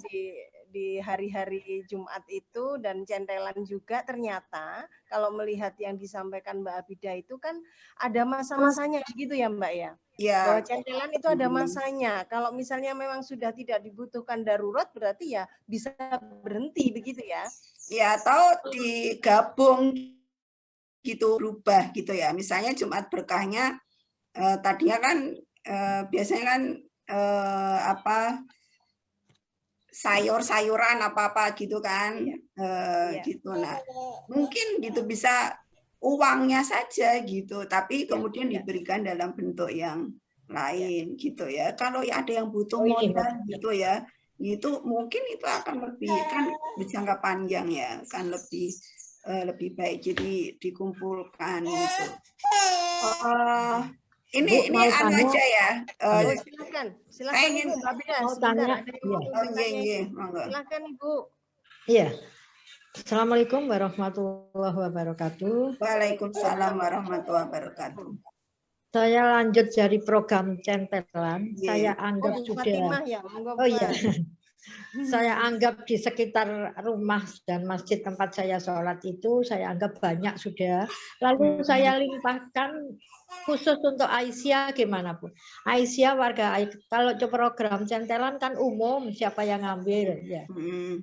di hari-hari Jumat itu dan centelan juga ternyata kalau melihat yang disampaikan Mbak Abidah itu kan ada masa-masanya gitu ya Mbak ya. Bahwa centelan itu ada masanya. Kalau misalnya memang sudah tidak dibutuhkan darurat berarti ya bisa berhenti begitu ya. Ya, atau digabung gitu, berubah gitu ya. Misalnya Jumat Berkahnya tadinya kan biasanya kan sayur-sayuran apa-apa gitu kan. Gitu. Nah, mungkin gitu bisa uangnya saja gitu, tapi kemudian diberikan dalam bentuk yang lain gitu ya. Kalau ada yang butuh modal gitu ya, itu mungkin itu akan lebih kan berjangka panjang ya, kan lebih baik jadi dikumpulkan gitu. Ini aja ya. Silakan Ibu Mbak Bidah. Silakan Ibu. Iya. Assalamualaikum warahmatullahi wabarakatuh. Waalaikumsalam warahmatullahi wabarakatuh. Saya lanjut dari program centelan. Saya anggap saya anggap di sekitar rumah dan masjid tempat saya sholat itu saya anggap banyak sudah. Lalu saya limpahkan khusus untuk Aisyah gimana pun. Aisyah warga kalau program centelan kan umum siapa yang ngambil ya.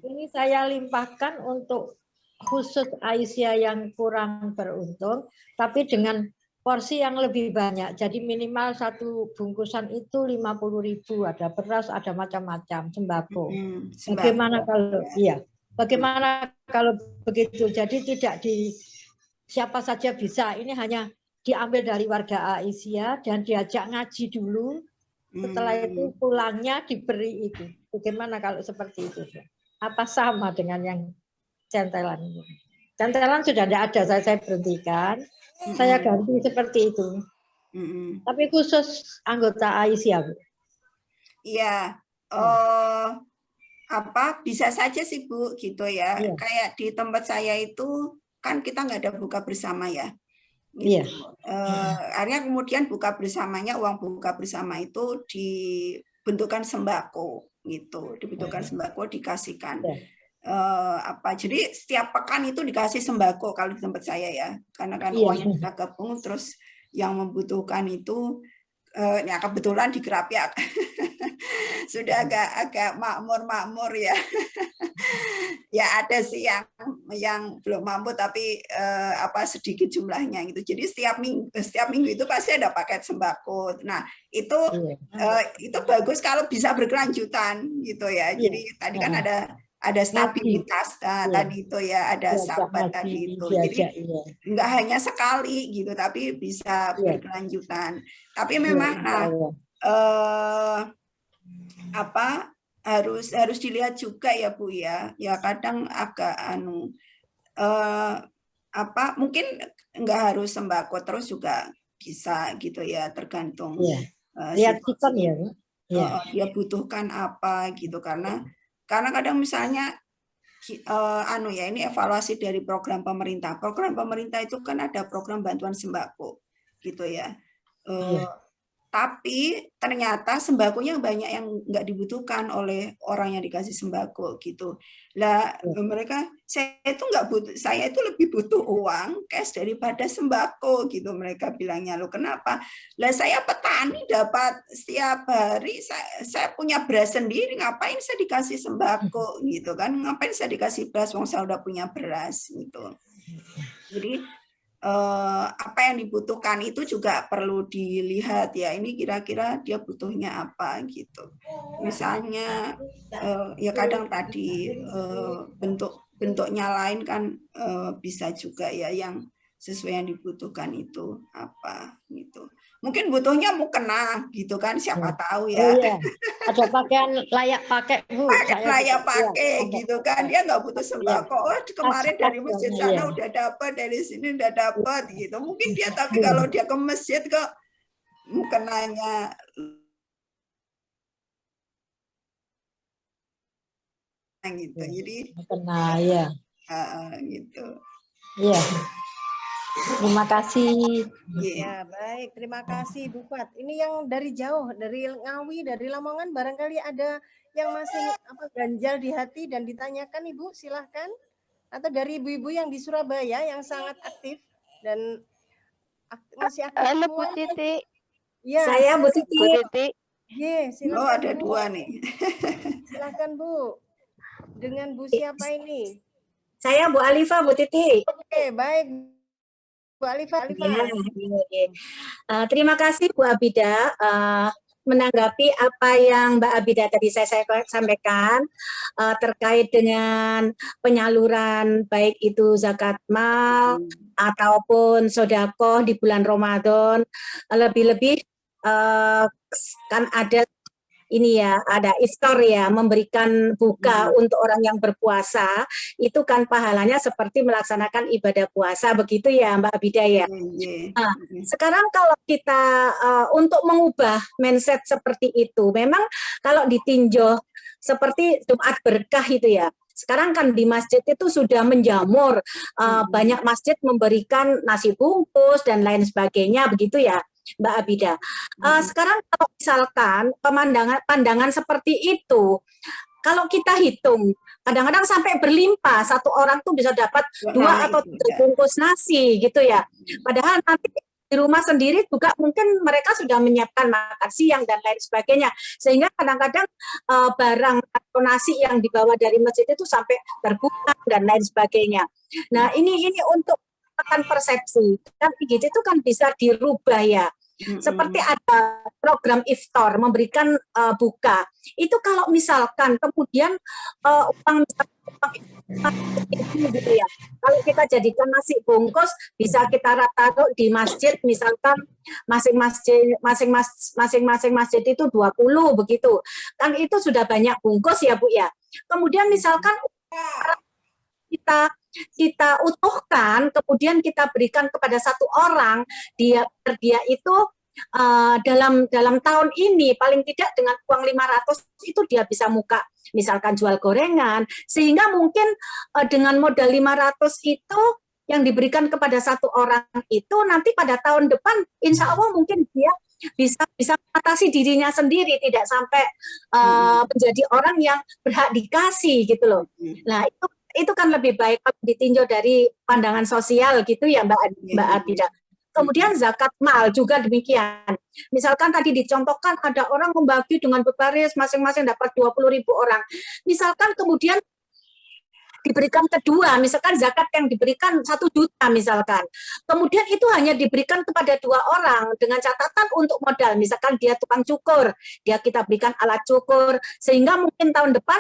Ini saya limpahkan untuk khusus Aisyah yang kurang beruntung, tapi dengan porsi yang lebih banyak. Jadi minimal satu bungkusan itu 50.000. Ada beras, ada macam-macam sembako. Bagaimana kalau bagaimana kalau begitu? Jadi tidak siapa saja bisa. Ini hanya diambil dari warga Aisyah dan diajak ngaji dulu. Setelah itu pulangnya diberi itu. Bagaimana kalau seperti itu? Apa sama dengan yang centelan ini? Centelan sudah tidak ada, saya berhentikan. Saya ganti seperti itu. Tapi khusus anggota Aisyah, Bu. Iya. Bisa saja sih Bu gitu ya. Kayak di tempat saya itu kan kita nggak ada buka bersama ya. Gitu. Akhirnya kemudian buka bersamanya, uang buka bersama itu dibentukkan sembako gitu, dibentukkan sembako dikasihkan. Jadi setiap pekan itu dikasih sembako kalau di tempat saya ya, karena kan uangnya kita gabung terus yang membutuhkan itu ya kebetulan di Kerapiak sudah agak makmur ya. Ya ada sih yang belum mampu tapi sedikit jumlahnya gitu. Jadi setiap minggu itu pasti ada paket sembako. Nah, itu bagus kalau bisa berkelanjutan gitu ya. Jadi tadi kan ada stabilitas tadi itu ya, ada sahabat tadi itu. Jadi enggak hanya sekali gitu tapi bisa berkelanjutan. Tapi memang harus dilihat juga ya Bu ya. Ya kadang agak mungkin enggak harus sembako terus juga bisa gitu ya, tergantung lihat kita ya. Dia butuhkan apa gitu, karena kadang misalnya ini evaluasi dari program pemerintah. Program pemerintah itu kan ada program bantuan sembako gitu ya. Tapi ternyata sembakonya banyak yang nggak dibutuhkan oleh orang yang dikasih sembako gitu. Lah mereka, saya itu lebih butuh uang cash daripada sembako gitu, mereka bilangnya. Loh kenapa? Lah saya petani dapat setiap hari, saya punya beras sendiri, ngapain saya dikasih sembako gitu kan? Ngapain saya dikasih beras, wong saya udah punya beras gitu. Jadi apa yang dibutuhkan itu juga perlu dilihat ya, ini kira-kira dia butuhnya apa gitu. Misalnya ya kadang tadi bentuknya lain kan bisa juga ya, yang sesuai yang dibutuhkan itu apa gitu. Mungkin butuhnya mukena gitu kan, siapa tahu ya. Ada pakaian layak pakai Bu. Layak pakai gitu kan, dia nggak butuh sembako. Kemarin dari masjid sana udah dapat, dari sini udah dapat gitu. Mungkin dia, tapi kalau dia ke masjid kok mukenanya gitu. Jadi mukena ya. Gitu. Iya. Terima kasih. Ya, baik. Terima kasih Bu Fat. Ini yang dari jauh, dari Ngawi, dari Lamongan, barangkali ada yang masih ganjal di hati dan ditanyakan Ibu, silahkan. Atau dari ibu-ibu yang di Surabaya yang sangat aktif dan masih aktif. Halo Bu Titi. Ya, saya Bu Titi. Bu Titi. Silakan, oh, ada Bu. dua nih. Silakan Bu. Dengan Bu siapa ini? Saya Bu Alifa, Bu Titi. Oke, baik. Bu Alifa. Terima kasih Bu Abida menanggapi apa yang Mbak Abida tadi saya sampaikan terkait dengan penyaluran baik itu zakat mal ataupun sedekah di bulan Ramadan. Lebih-lebih kan ada ini ya, ada iftar ya, memberikan buka untuk orang yang berpuasa, itu kan pahalanya seperti melaksanakan ibadah puasa, begitu ya Mbak Abida ya. Nah, sekarang kalau kita untuk mengubah mindset seperti itu, memang kalau ditinjau seperti Jumat berkah itu ya, sekarang kan di masjid itu sudah menjamur, banyak masjid memberikan nasi bungkus dan lain sebagainya, begitu ya Mbak Abida. Sekarang kalau misalkan pandangan seperti itu, kalau kita hitung, kadang-kadang sampai berlimpah, satu orang tuh bisa dapat 2 atau 3 bungkus nasi gitu ya. Padahal nanti di rumah sendiri juga mungkin mereka sudah menyiapkan makan siang dan lain sebagainya. Sehingga kadang-kadang barang atau nasi yang dibawa dari masjid itu sampai terbuka dan lain sebagainya. Nah ini untuk akan persepsi, dan itu kan bisa dirubah ya. Seperti ada program iftar memberikan buka. Itu kalau misalkan kemudian uang gitu ya. Kalau kita jadikan nasi bungkus bisa kita taruh di masjid, misalkan masing-masing masjid itu 20 begitu. Kan itu sudah banyak bungkus ya Bu ya. Kemudian misalkan kita utuhkan, kemudian kita berikan kepada satu orang, dia itu dalam tahun ini paling tidak dengan uang 500 itu dia bisa muka misalkan jual gorengan, sehingga mungkin dengan modal 500 itu yang diberikan kepada satu orang itu nanti pada tahun depan insya Allah mungkin dia bisa mengatasi dirinya sendiri, tidak sampai menjadi orang yang berhak dikasih gitu loh. Nah itu kan lebih baik ditinjau dari pandangan sosial gitu ya Mbak Abida. Kemudian zakat mal juga demikian. Misalkan tadi dicontohkan ada orang membagi dengan berbaris masing-masing dapat 20.000 orang. Misalkan kemudian diberikan kedua, misalkan zakat yang diberikan 1 juta misalkan, kemudian itu hanya diberikan kepada 2 orang dengan catatan untuk modal, misalkan dia tukang cukur, kita berikan alat cukur, sehingga mungkin tahun depan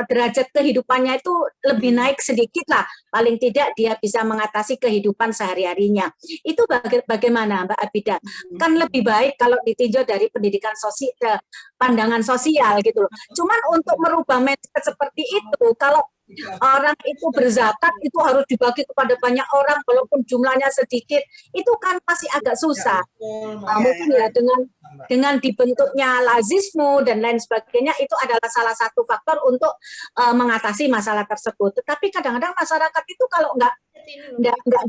derajat kehidupannya itu lebih naik sedikit lah, paling tidak dia bisa mengatasi kehidupan sehari-harinya. Itu bagaimana Mbak Abida? Kan lebih baik kalau ditinjau dari pendidikan sosial, pandangan sosial gitu loh. Cuman untuk merubah mindset seperti itu, kalau orang itu berzakat itu harus dibagi kepada banyak orang walaupun jumlahnya sedikit, itu kan masih agak susah. Mungkin ya dengan dibentuknya lazisme dan lain sebagainya itu adalah salah satu faktor untuk mengatasi masalah tersebut. Tetapi kadang-kadang masyarakat itu kalau nggak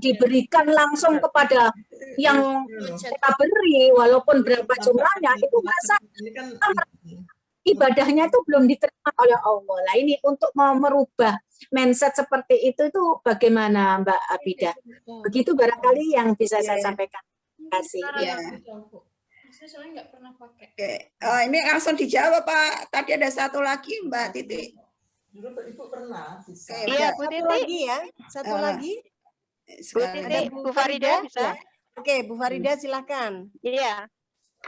diberikan langsung kepada yang kita beri walaupun berapa jumlahnya, itu merasa ibadahnya itu belum diterima oleh Allah. Lah ini untuk mau merubah mindset seperti itu bagaimana Mbak Abida? Begitu barangkali yang bisa saya sampaikan. Terima kasih. Ya. Oke. Ini langsung dijawab Pak. Tadi ada satu lagi Mbak Titi. Ibu pernah. Iya, Bu Titi lagi ya. Satu lagi. Bu Titi, Bu Farida bisa? Oke, Bu Farida silakan. Iya.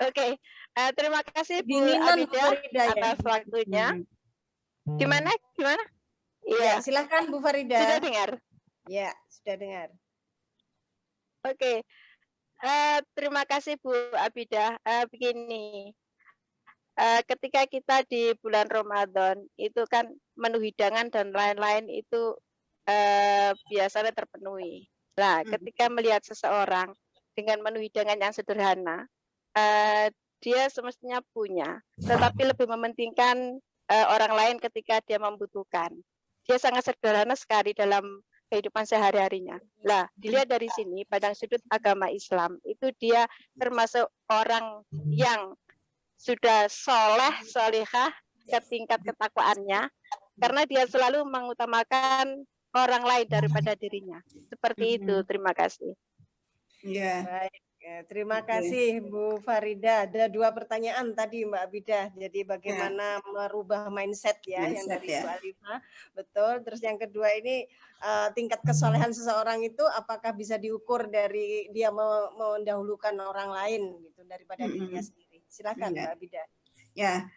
Oke. Terima kasih Bu Abida atas waktunya. Gimana? Iya. Silakan Bu Farida. Sudah dengar? Ya, sudah dengar. Oke. Terima kasih Bu Abida. Begini. Ketika kita di bulan Ramadan itu kan menu hidangan dan lain-lain itu biasanya terpenuhi. Nah, ketika melihat seseorang dengan menu hidangan yang sederhana, dia semestinya punya, tetapi lebih mementingkan orang lain ketika dia membutuhkan. Dia sangat sederhana sekali dalam kehidupan sehari-harinya. Lah, dilihat dari sini, pada sudut agama Islam, itu dia termasuk orang yang sudah soleh, solihah ke tingkat ketakwaannya, karena dia selalu mengutamakan orang lain daripada dirinya. Seperti itu, terima kasih. Ya. Baik. Terima kasih Bu Farida. Ada 2 pertanyaan tadi Mbak Abida. Jadi bagaimana merubah mindset ya yang dari Bu Alifah. Betul. Terus yang kedua ini tingkat kesolehan seseorang itu apakah bisa diukur dari dia mendahulukan orang lain gitu daripada dirinya sendiri. Silakan Mbak Abida. Ya.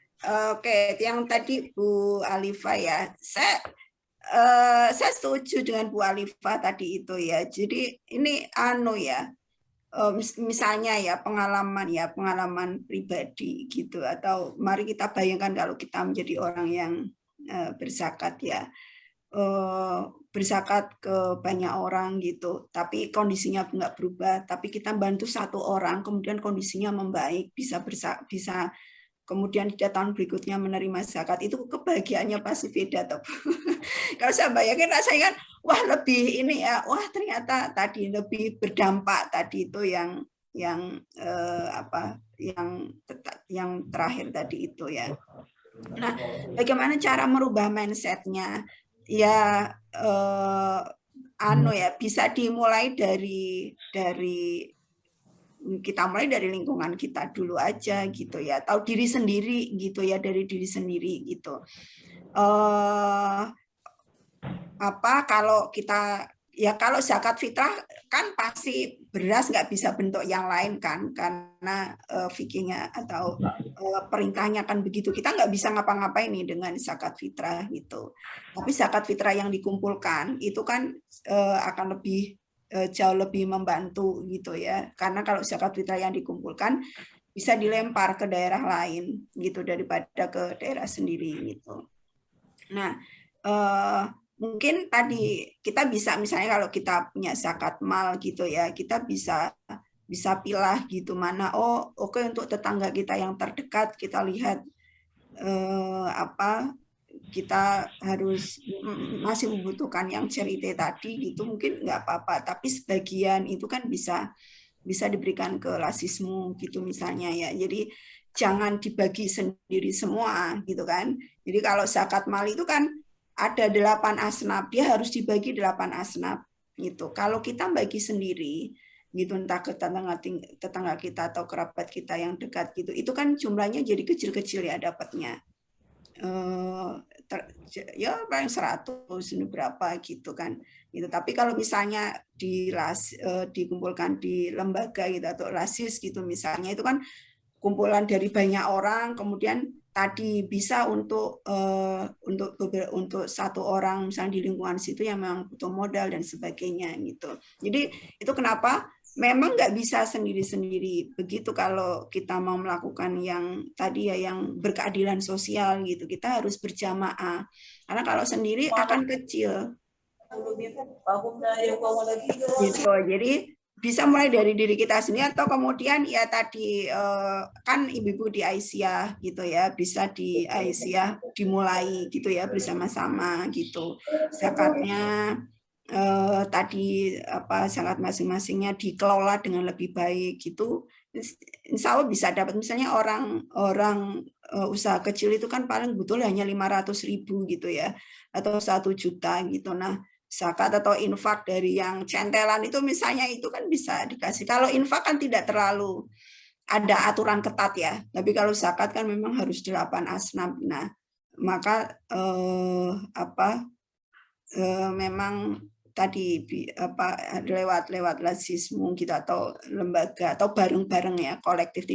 Oke, yang tadi Bu Alifah ya. Saya setuju dengan Bu Alifah tadi itu ya. Jadi ini misalnya ya pengalaman pribadi gitu, atau mari kita bayangkan kalau kita menjadi orang yang berzakat ya, berzakat ke banyak orang gitu, tapi kondisinya nggak berubah, tapi kita bantu 1 orang kemudian kondisinya membaik, bisa kemudian di tahun berikutnya menerima zakat, itu kebahagiaannya pasti beda toh. Kalau saya bayangin rasanya kan wah lebih ini ya, wah ternyata tadi lebih berdampak tadi itu yang terakhir tadi itu ya. Nah, bagaimana cara merubah mindsetnya? Ya bisa dimulai dari kita mulai dari lingkungan kita dulu aja gitu ya, tahu diri sendiri gitu ya, dari diri sendiri gitu. Kalau zakat fitrah kan pasti beras nggak bisa bentuk yang lain kan, karena fikihnya atau perintahnya kan begitu. Kita nggak bisa ngapa-ngapain nih dengan zakat fitrah gitu. Tapi zakat fitrah yang dikumpulkan itu kan akan jauh lebih membantu gitu ya, karena kalau zakat fitrah yang dikumpulkan bisa dilempar ke daerah lain gitu daripada ke daerah sendiri gitu. Nah, mungkin tadi kita bisa misalnya kalau kita punya zakat mal gitu ya, kita bisa pilah gitu mana oke, untuk tetangga kita yang terdekat kita lihat kita harus masih membutuhkan yang cerita tadi gitu, mungkin nggak apa-apa, tapi sebagian itu kan bisa diberikan ke lazismu gitu misalnya ya. Jadi jangan dibagi sendiri semua gitu kan. Jadi kalau zakat mal itu kan ada 8 asnaf, dia harus dibagi 8 asnaf gitu. Kalau kita bagi sendiri gitu, entah ke tetangga kita atau kerabat kita yang dekat gitu, itu kan jumlahnya jadi kecil-kecil ya dapatnya. ya paling 100 ini berapa gitu kan. Gitu. Tapi kalau misalnya dikumpulkan di lembaga gitu atau lasis gitu misalnya, itu kan kumpulan dari banyak orang, kemudian tadi bisa untuk satu orang misalnya di lingkungan situ yang memang butuh modal dan sebagainya gitu. Jadi itu kenapa memang nggak bisa sendiri-sendiri. Begitu kalau kita mau melakukan yang tadi ya, yang berkeadilan sosial gitu, kita harus berjamaah. Karena kalau sendiri akan kecil. Gitu. Jadi bisa mulai dari diri kita sendiri, atau kemudian ya tadi kan ibu-ibu di Aisyah gitu ya, bisa di Aisyah dimulai gitu ya bersama-sama gitu. Zakatnya tadi zakat masing-masingnya dikelola dengan lebih baik gitu, insya Allah bisa dapat. Misalnya orang usaha kecil itu kan paling butuh hanya 500.000 gitu ya, atau 1 juta gitu. Nah, zakat atau infak dari yang centelan itu misalnya itu kan bisa dikasih. Kalau infak kan tidak terlalu ada aturan ketat ya, tapi kalau zakat kan memang harus 8 asnaf. Nah, maka memang tadi lewat lasismu gitu, atau lembaga atau bareng-bareng ya, kolektif.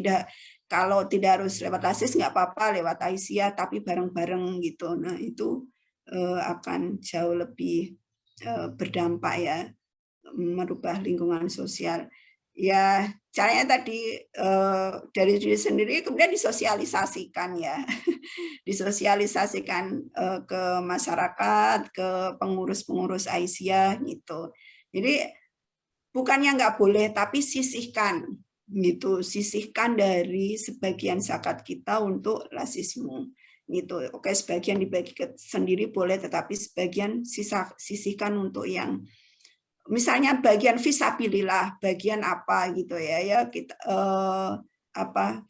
Kalau tidak harus lewat lasis nggak apa-apa, lewat Aisyah tapi bareng-bareng gitu. Nah itu akan jauh lebih berdampak ya, merubah lingkungan sosial. Ya caranya tadi dari diri sendiri, kemudian disosialisasikan ya, disosialisasikan ke masyarakat, ke pengurus-pengurus Aisyah gitu. Jadi bukannya nggak boleh, tapi sisihkan gitu, sisihkan dari sebagian zakat kita untuk lasismu gitu. Oke, sebagian dibagi sendiri boleh, tetapi sebagian sisihkan untuk yang misalnya bagian fisabilillah, bagian apa gitu ya kita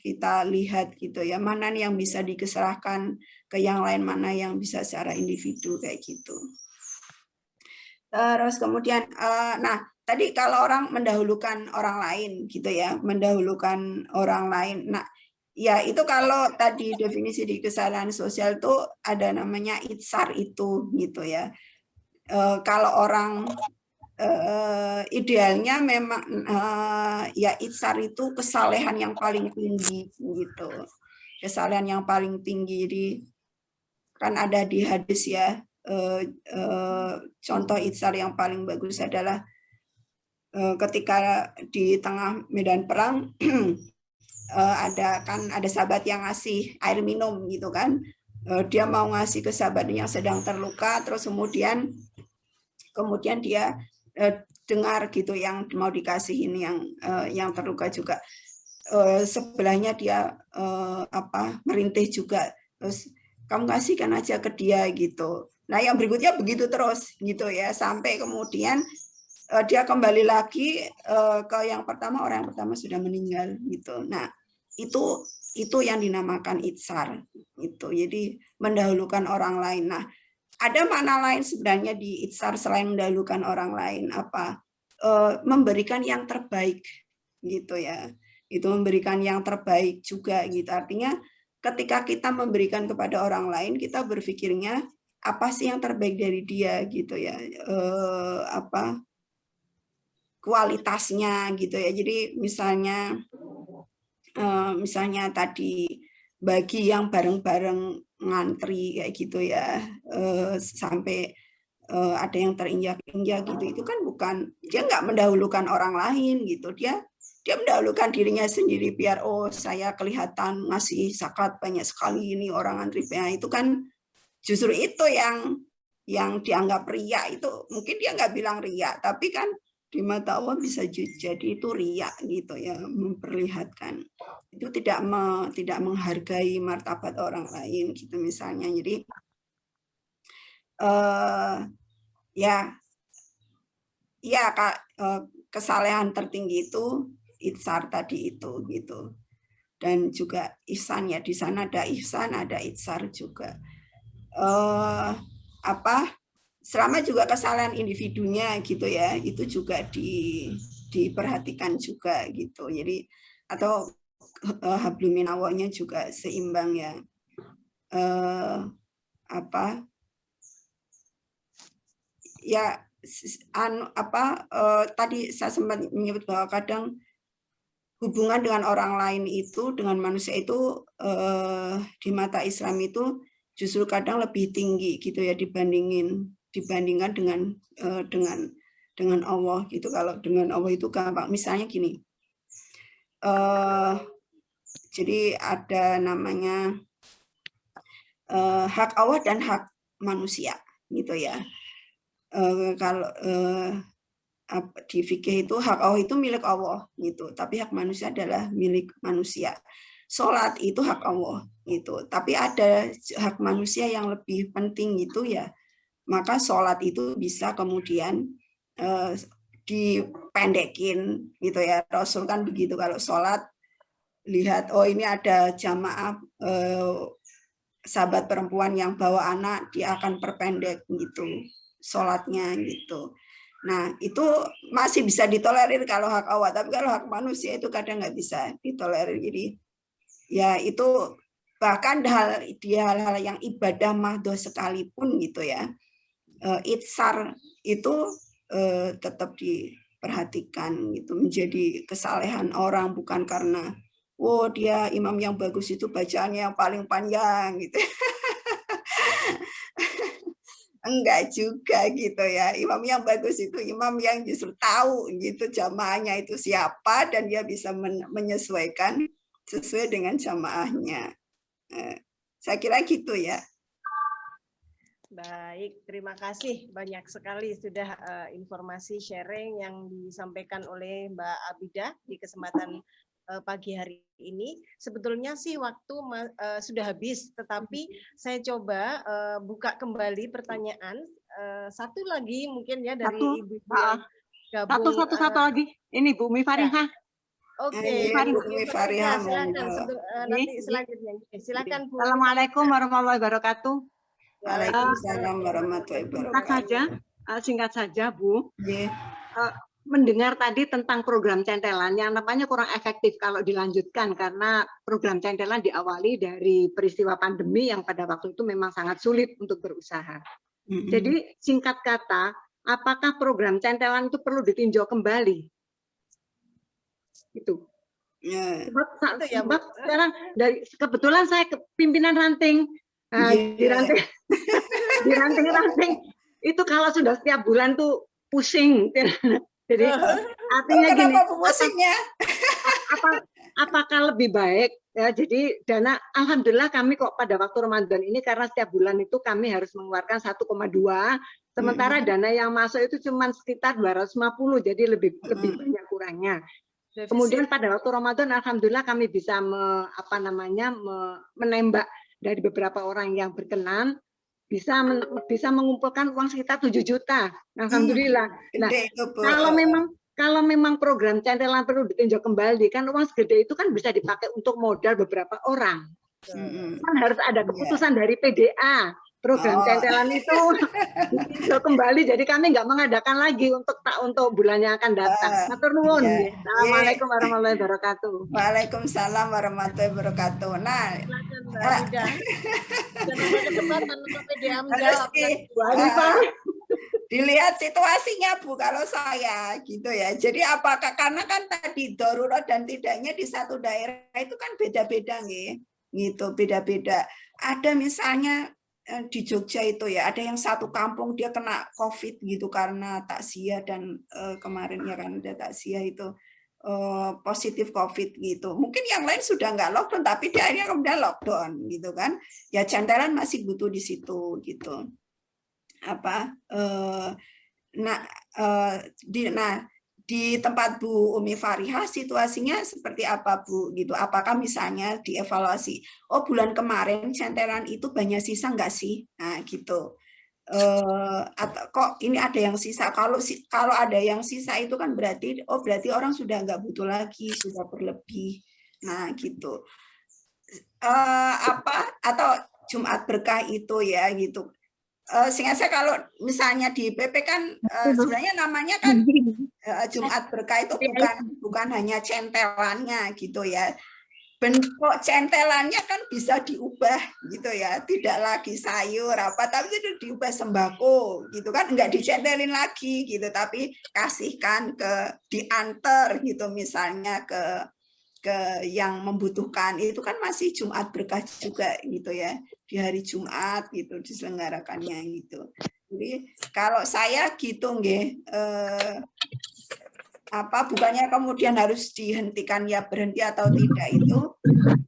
kita lihat gitu ya, mana nih yang bisa diserahkan ke yang lain, mana yang bisa secara individu kayak gitu. Terus kemudian nah tadi kalau orang mendahulukan orang lain gitu ya, mendahulukan orang lain. Nah, ya itu kalau tadi definisi di kesalahan sosial itu ada namanya itsar itu gitu ya. Kalau orang idealnya memang ya itsar itu kesalehan yang paling tinggi gitu, kesalehan yang paling tinggi. Jadi kan ada di hadis ya, contoh itsar yang paling bagus adalah ketika di tengah medan perang ada sahabat yang ngasih air minum gitu kan, dia mau ngasih ke sahabatnya yang sedang terluka, terus kemudian dia dengar gitu yang mau dikasih ini yang terluka juga, sebelahnya dia merintih juga, terus kamu kasihkan aja ke dia gitu. Nah yang berikutnya begitu terus gitu ya, sampai kemudian dia kembali lagi ke yang pertama, orang yang pertama sudah meninggal gitu. Nah itu yang dinamakan itsar itu, jadi mendahulukan orang lain. Nah ada makna lain sebenarnya di itsar selain mendahulukan orang lain, memberikan yang terbaik gitu ya. Itu memberikan yang terbaik juga gitu. Artinya ketika kita memberikan kepada orang lain, kita berpikirnya apa sih yang terbaik dari dia gitu ya. Kualitasnya gitu ya. Jadi misalnya tadi bagi yang bareng-bareng ngantri kayak gitu ya, sampai ada yang terinjak-injak gitu, itu kan bukan, dia nggak mendahulukan orang lain gitu, dia mendahulukan dirinya sendiri, biar saya kelihatan ngasih zakat banyak sekali, ini orang ngantri banyak. Itu kan justru itu yang dianggap riya. Itu mungkin dia nggak bilang riya, tapi kan di mata Allah bisa jadi itu riya gitu ya, memperlihatkan. Itu tidak menghargai martabat orang lain gitu misalnya. Jadi kesalehan tertinggi itu itsar tadi itu gitu. Dan juga ihsan ya, di sana ada ihsan, ada itsar juga. Selama juga kesalahan individunya gitu ya, itu juga diperhatikan juga gitu. Jadi atau hablum minallahnya juga seimbang ya. ya tadi saya sempat menyebut bahwa kadang hubungan dengan orang lain itu, dengan manusia itu di mata Islam itu justru kadang lebih tinggi gitu ya dibandingkan dengan Allah gitu. Kalau dengan Allah itu gampang. Misalnya gini, jadi ada namanya hak Allah dan hak manusia gitu ya. Kalau di fikih itu hak Allah itu milik Allah gitu, tapi hak manusia adalah milik manusia. Sholat itu hak Allah gitu, tapi ada hak manusia yang lebih penting gitu ya, maka sholat itu bisa kemudian dipendekin gitu ya. Rasul kan begitu, kalau sholat lihat oh ini ada jamaah sahabat perempuan yang bawa anak, dia akan perpendek gitu sholatnya gitu. Nah, itu masih bisa ditolerir kalau hak Allah, tapi kalau hak manusia itu kadang nggak bisa ditolerir. Jadi ya itu bahkan di hal-hal yang ibadah mahdoh sekalipun gitu ya, itsar itu tetap diperhatikan gitu, menjadi kesalehan orang, bukan karena oh dia imam yang bagus itu bacaannya yang paling panjang gitu. Enggak juga gitu ya. Imam yang bagus itu imam yang justru tahu gitu jamaahnya itu siapa, dan dia bisa menyesuaikan sesuai dengan jamaahnya. Saya kira gitu ya. Baik, terima kasih banyak sekali sudah informasi sharing yang disampaikan oleh Mbak Abidah di kesempatan pagi hari ini. Sebetulnya sih waktu sudah habis, tetapi saya coba buka kembali pertanyaan. Satu lagi mungkin ya dari Ibu gabung. Satu lagi. Ini Bu Umi Farihah. Oke, Bu Umi Farihah, silakan. Nanti selanjutnya. Silakan Bu. Assalamualaikum warahmatullahi wabarakatuh. Waalaikumsalam warahmatullahi wabarakatuh. Singkat saja Bu. Mendengar tadi tentang program centelan yang namanya kurang efektif kalau dilanjutkan, karena program centelan diawali dari peristiwa pandemi yang pada waktu itu memang sangat sulit untuk berusaha. Jadi singkat kata, apakah program centelan itu perlu ditinjau kembali? Itu. Sebab sekarang kebetulan saya kepimpin ranting. Di ranting itu kalau sudah setiap bulan tuh pusing. Jadi artinya gini, apakah lebih baik ya? Jadi dana, alhamdulillah kami kok pada waktu Ramadan ini, karena setiap bulan itu kami harus mengeluarkan 1,2, sementara dana yang masuk itu cuma sekitar 250, jadi lebih banyak kurangnya. Kemudian pada waktu Ramadan alhamdulillah kami bisa menembak dari beberapa orang yang berkenan, bisa mengumpulkan uang sekitar 7 juta. Alhamdulillah. Nah, kalau memang program centelan perlu ditinjau kembali, kan uang segede itu kan bisa dipakai untuk modal beberapa orang. Kan harus ada keputusan dari PDA. Program centelan itu ditinjau kembali, jadi kami nggak mengadakan lagi untuk bulan yang akan datang. Matur nuwun. Assalamualaikum warahmatullahi wabarakatuh. Waalaikumsalam warahmatullahi wabarakatuh. Nah, dilihat situasinya Bu, kalau saya gitu ya. Jadi apakah karena kan tadi darurat dan tidaknya di satu daerah itu kan beda-beda nih, gitu, beda-beda. Ada misalnya di Jogja itu ya, ada yang satu kampung dia kena COVID gitu karena takziah, dan kemarin ya kan ada takziah itu positif COVID gitu. Mungkin yang lain sudah nggak lockdown, tapi dia akhirnya kemudian lockdown gitu kan. Ya centelan masih butuh di situ gitu. Di tempat Bu Umi Farihah situasinya seperti apa Bu gitu? Apakah misalnya dievaluasi, oh bulan kemarin centelan itu banyak sisa nggak sih? Nah gitu. Atau kok ini ada yang sisa? Kalau ada yang sisa itu kan berarti orang sudah nggak butuh lagi, sudah berlebih. Nah gitu. Atau Jumat Berkah itu ya gitu. Sehingga saya kalau misalnya di PP kan sebenarnya namanya kan Jumat Berkah itu bukan hanya centelannya gitu ya. bentuk centelannya kan bisa diubah gitu ya, tidak lagi sayur apa, tapi itu diubah sembako gitu kan, enggak dicentelin lagi gitu, tapi kasihkan diantar gitu misalnya ke yang membutuhkan, itu kan masih Jumat Berkah juga gitu ya, di hari Jumat gitu diselenggarakannya gitu. Jadi kalau saya gitu nggih, bukannya kemudian harus dihentikan ya berhenti atau tidak, itu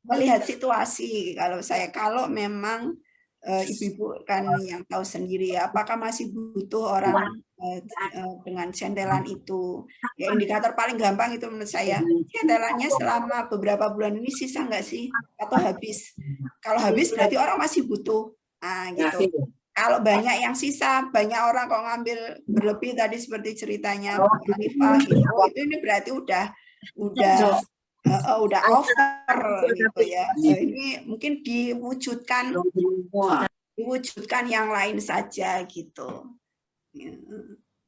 melihat situasi. Kalau memang ibu-ibu kan yang tahu sendiri ya, apakah masih butuh orang dengan centelan itu. Ya indikator paling gampang itu menurut saya, centelannya selama beberapa bulan ini sisa nggak sih atau habis. Kalau habis berarti orang masih butuh. Nah, gitu. Kalau banyak yang sisa, banyak orang kok ngambil berlebih tadi seperti ceritanya Bu Hanifah gitu. Itu ini berarti udah over gitu ya. Ini mungkin diwujudkan yang lain saja gitu.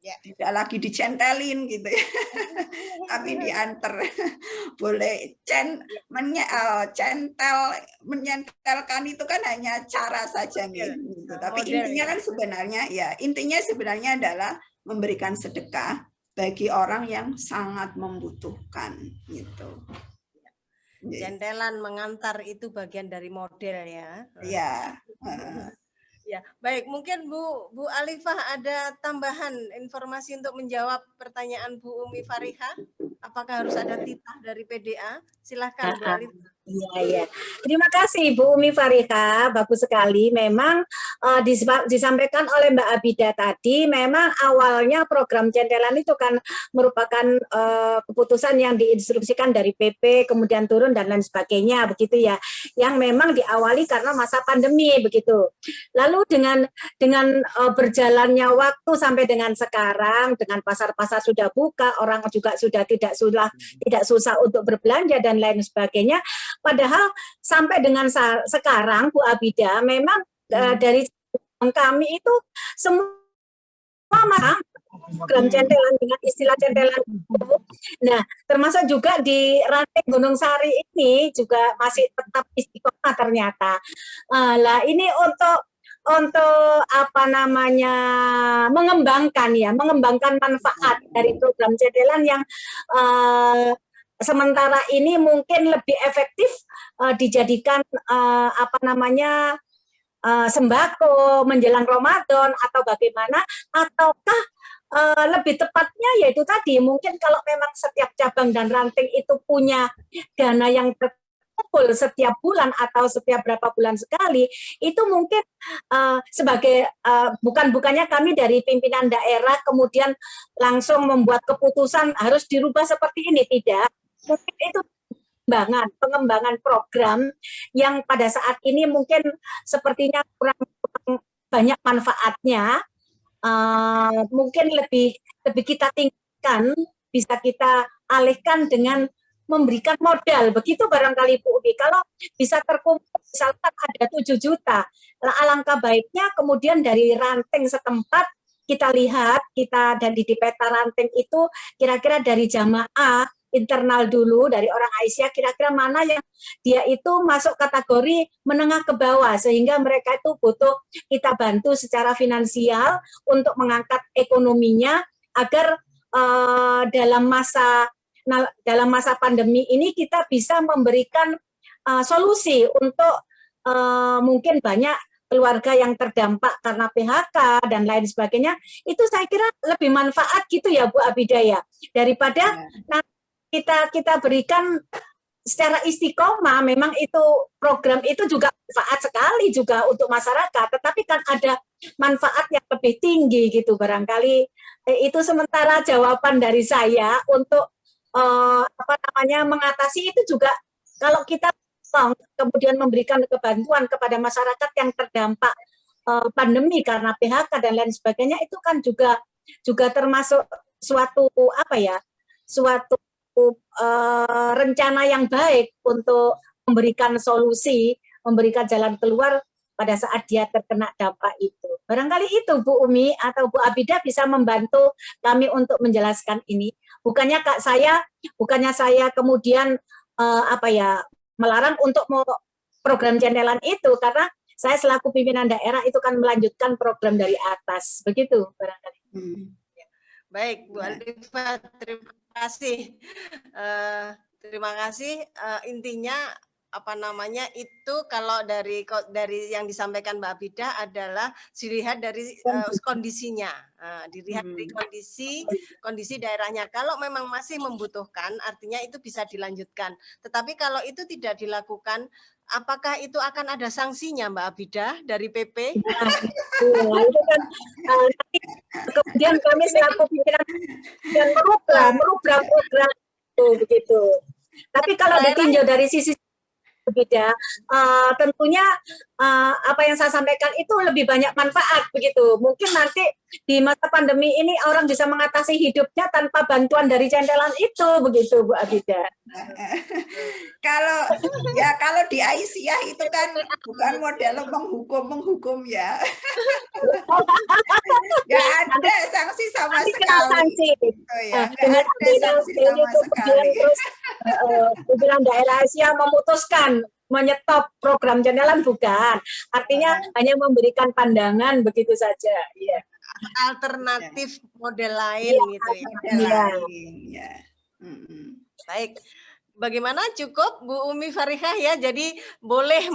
Tidak lagi dicentelin gitu ya. Tapi diantar. Boleh menyentelkan itu kan hanya cara saja gitu. Tapi intinya kan sebenarnya adalah memberikan sedekah bagi orang yang sangat membutuhkan gitu. Centelan mengantar itu bagian dari model ya. Iya. Ya, baik. Mungkin Bu Alifah ada tambahan informasi untuk menjawab pertanyaan Bu Umi Farihah. Apakah harus ada titah dari PDA? Silahkan Bu Alifah. Iya. Terima kasih Bu Umi Farihah, bagus sekali. Memang disampaikan oleh Mbak Abida tadi, memang awalnya program centelan itu kan merupakan keputusan yang diinstruksikan dari PP, kemudian turun dan lain sebagainya, begitu ya. Yang memang diawali karena masa pandemi, begitu. Lalu dengan berjalannya waktu sampai dengan sekarang, dengan pasar-pasar sudah buka, orang juga sudah tidak susah untuk berbelanja dan lain sebagainya. Padahal sampai dengan sekarang Bu Abida memang dari kami itu semua program centelan dengan istilah centelan itu. Nah, termasuk juga di ranting Gunung Sari ini juga masih tetap istiqomah ternyata. Lah ini untuk mengembangkan manfaat dari program centelan yang sementara ini mungkin lebih efektif dijadikan sembako menjelang Ramadan atau bagaimana, ataukah lebih tepatnya yaitu tadi mungkin kalau memang setiap cabang dan ranting itu punya dana yang terkumpul setiap bulan atau setiap berapa bulan sekali, itu mungkin sebagai bukannya kami dari pimpinan daerah kemudian langsung membuat keputusan harus dirubah seperti ini, tidak. Mungkin itu pengembangan program yang pada saat ini mungkin sepertinya kurang banyak manfaatnya, mungkin lebih kita tingkatkan, bisa kita alihkan dengan memberikan modal, begitu barangkali Bu Umi. Kalau bisa terkumpul misalkan ada 7 juta, alangkah baiknya kemudian dari ranting setempat kita lihat, dan di peta ranting itu kira-kira dari jamaah internal dulu, dari orang Aisyah, kira-kira mana yang dia itu masuk kategori menengah ke bawah, sehingga mereka itu butuh kita bantu secara finansial untuk mengangkat ekonominya, agar dalam masa pandemi ini kita bisa memberikan solusi untuk mungkin banyak keluarga yang terdampak karena PHK dan lain sebagainya. Itu saya kira lebih manfaat gitu ya Bu Abida ya, daripada kita berikan secara istiqomah. Memang itu program itu juga manfaat sekali juga untuk masyarakat, tetapi kan ada manfaat yang lebih tinggi gitu barangkali. Itu sementara jawaban dari saya untuk mengatasi itu juga, kalau kita kemudian memberikan kebantuan kepada masyarakat yang terdampak pandemi karena PHK dan lain sebagainya, itu kan juga termasuk suatu rencana yang baik untuk memberikan solusi, memberikan jalan keluar pada saat dia terkena dampak itu. Barangkali itu Bu Umi atau Bu Abida bisa membantu kami untuk menjelaskan ini. Bukannya saya kemudian melarang untuk program centelan itu, karena saya selaku pimpinan daerah itu kan melanjutkan program dari atas, begitu barangkali. Baik, Bu Alifa, terima kasih. Terima kasih. Intinya apa namanya itu kalau dari yang disampaikan Mbak Abida adalah dilihat dari kondisinya, dilihat dari kondisi daerahnya. Kalau memang masih membutuhkan, artinya itu bisa dilanjutkan. Tetapi kalau itu tidak dilakukan, apakah itu akan ada sanksinya, Mbak Abida, dari PP? Nah, itu kan kemudian kami selaku pimpinan dan merubah program itu begitu. Tapi kalau ditinjau dari sisi berbeda, tentunya apa yang saya sampaikan itu lebih banyak manfaat begitu. Mungkin nanti di masa pandemi ini orang bisa mengatasi hidupnya tanpa bantuan dari centelan itu begitu, Bu Abida. Kalau di Aisyah itu kan bukan model menghukum ya. Nggak ada sanksi sama sekali. Sanksi. Nggak ada sanksi sama sekali. Terus pimpinan daerah Asia memutuskan menyetop program centelan, bukan. Artinya hanya memberikan pandangan begitu saja. Iya. Alternatif model lain gitu ya. Model lain, ya. Baik. Bagaimana, cukup Bu Umi Farihah ya? Jadi boleh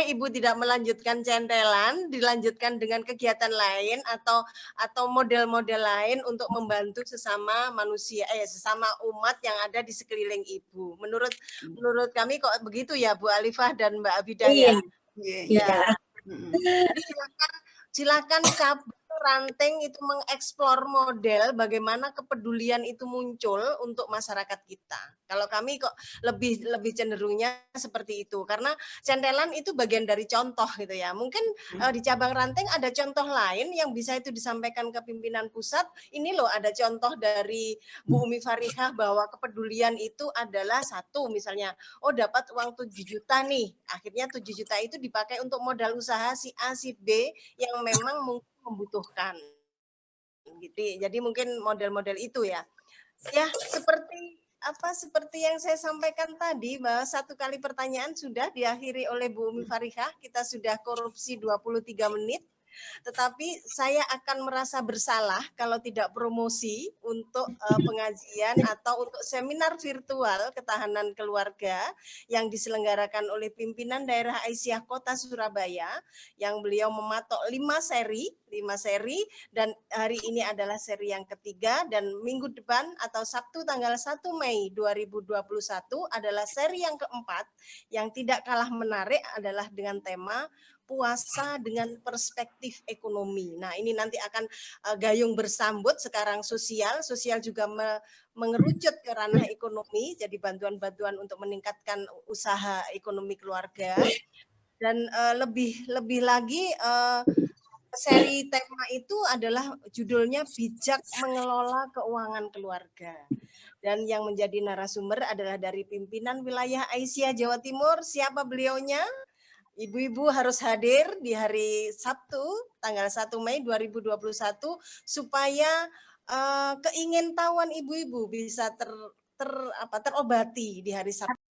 Ibu tidak melanjutkan centelan, dilanjutkan dengan kegiatan lain atau model-model lain untuk membantu sesama manusia, sesama umat yang ada di sekeliling Ibu. Menurut kami kok begitu ya, Bu Alifah dan Mbak Abidah ya. Iya. Jadi silakan Ranting itu mengeksplor model bagaimana kepedulian itu muncul untuk masyarakat kita. Kalau kami kok lebih cenderungnya seperti itu, karena centelan itu bagian dari contoh gitu ya. Mungkin di cabang Ranting ada contoh lain yang bisa itu disampaikan ke pimpinan pusat. Ini loh ada contoh dari Bu Umi Farihah bahwa kepedulian itu adalah satu, misalnya, dapat uang 7 juta nih, akhirnya 7 juta itu dipakai untuk modal usaha si A, si B yang memang mungkin membutuhkan. Jadi mungkin model-model itu ya. Ya, seperti yang saya sampaikan tadi, bahwa 1 kali pertanyaan sudah diakhiri oleh Bu Umi Farihah. Kita sudah korupsi 23 menit. Tetapi saya akan merasa bersalah kalau tidak promosi untuk pengajian atau untuk seminar virtual ketahanan keluarga yang diselenggarakan oleh pimpinan daerah Aisyah Kota Surabaya, yang beliau mematok 5 seri dan hari ini adalah seri yang ketiga, dan minggu depan atau Sabtu tanggal 1 Mei 2021 adalah seri yang keempat yang tidak kalah menarik, adalah dengan tema puasa dengan perspektif ekonomi. Nah, ini nanti akan gayung bersambut. Sekarang sosial juga mengerucut ke ranah ekonomi, jadi bantuan-bantuan untuk meningkatkan usaha ekonomi keluarga. Dan lebih lagi seri tema itu adalah judulnya Bijak Mengelola Keuangan Keluarga. Dan yang menjadi narasumber adalah dari pimpinan wilayah Aisyah Jawa Timur. Siapa beliaunya? Ibu-ibu harus hadir di hari Sabtu tanggal 1 Mei 2021 supaya keingintahuan ibu-ibu bisa terobati di hari Sabtu.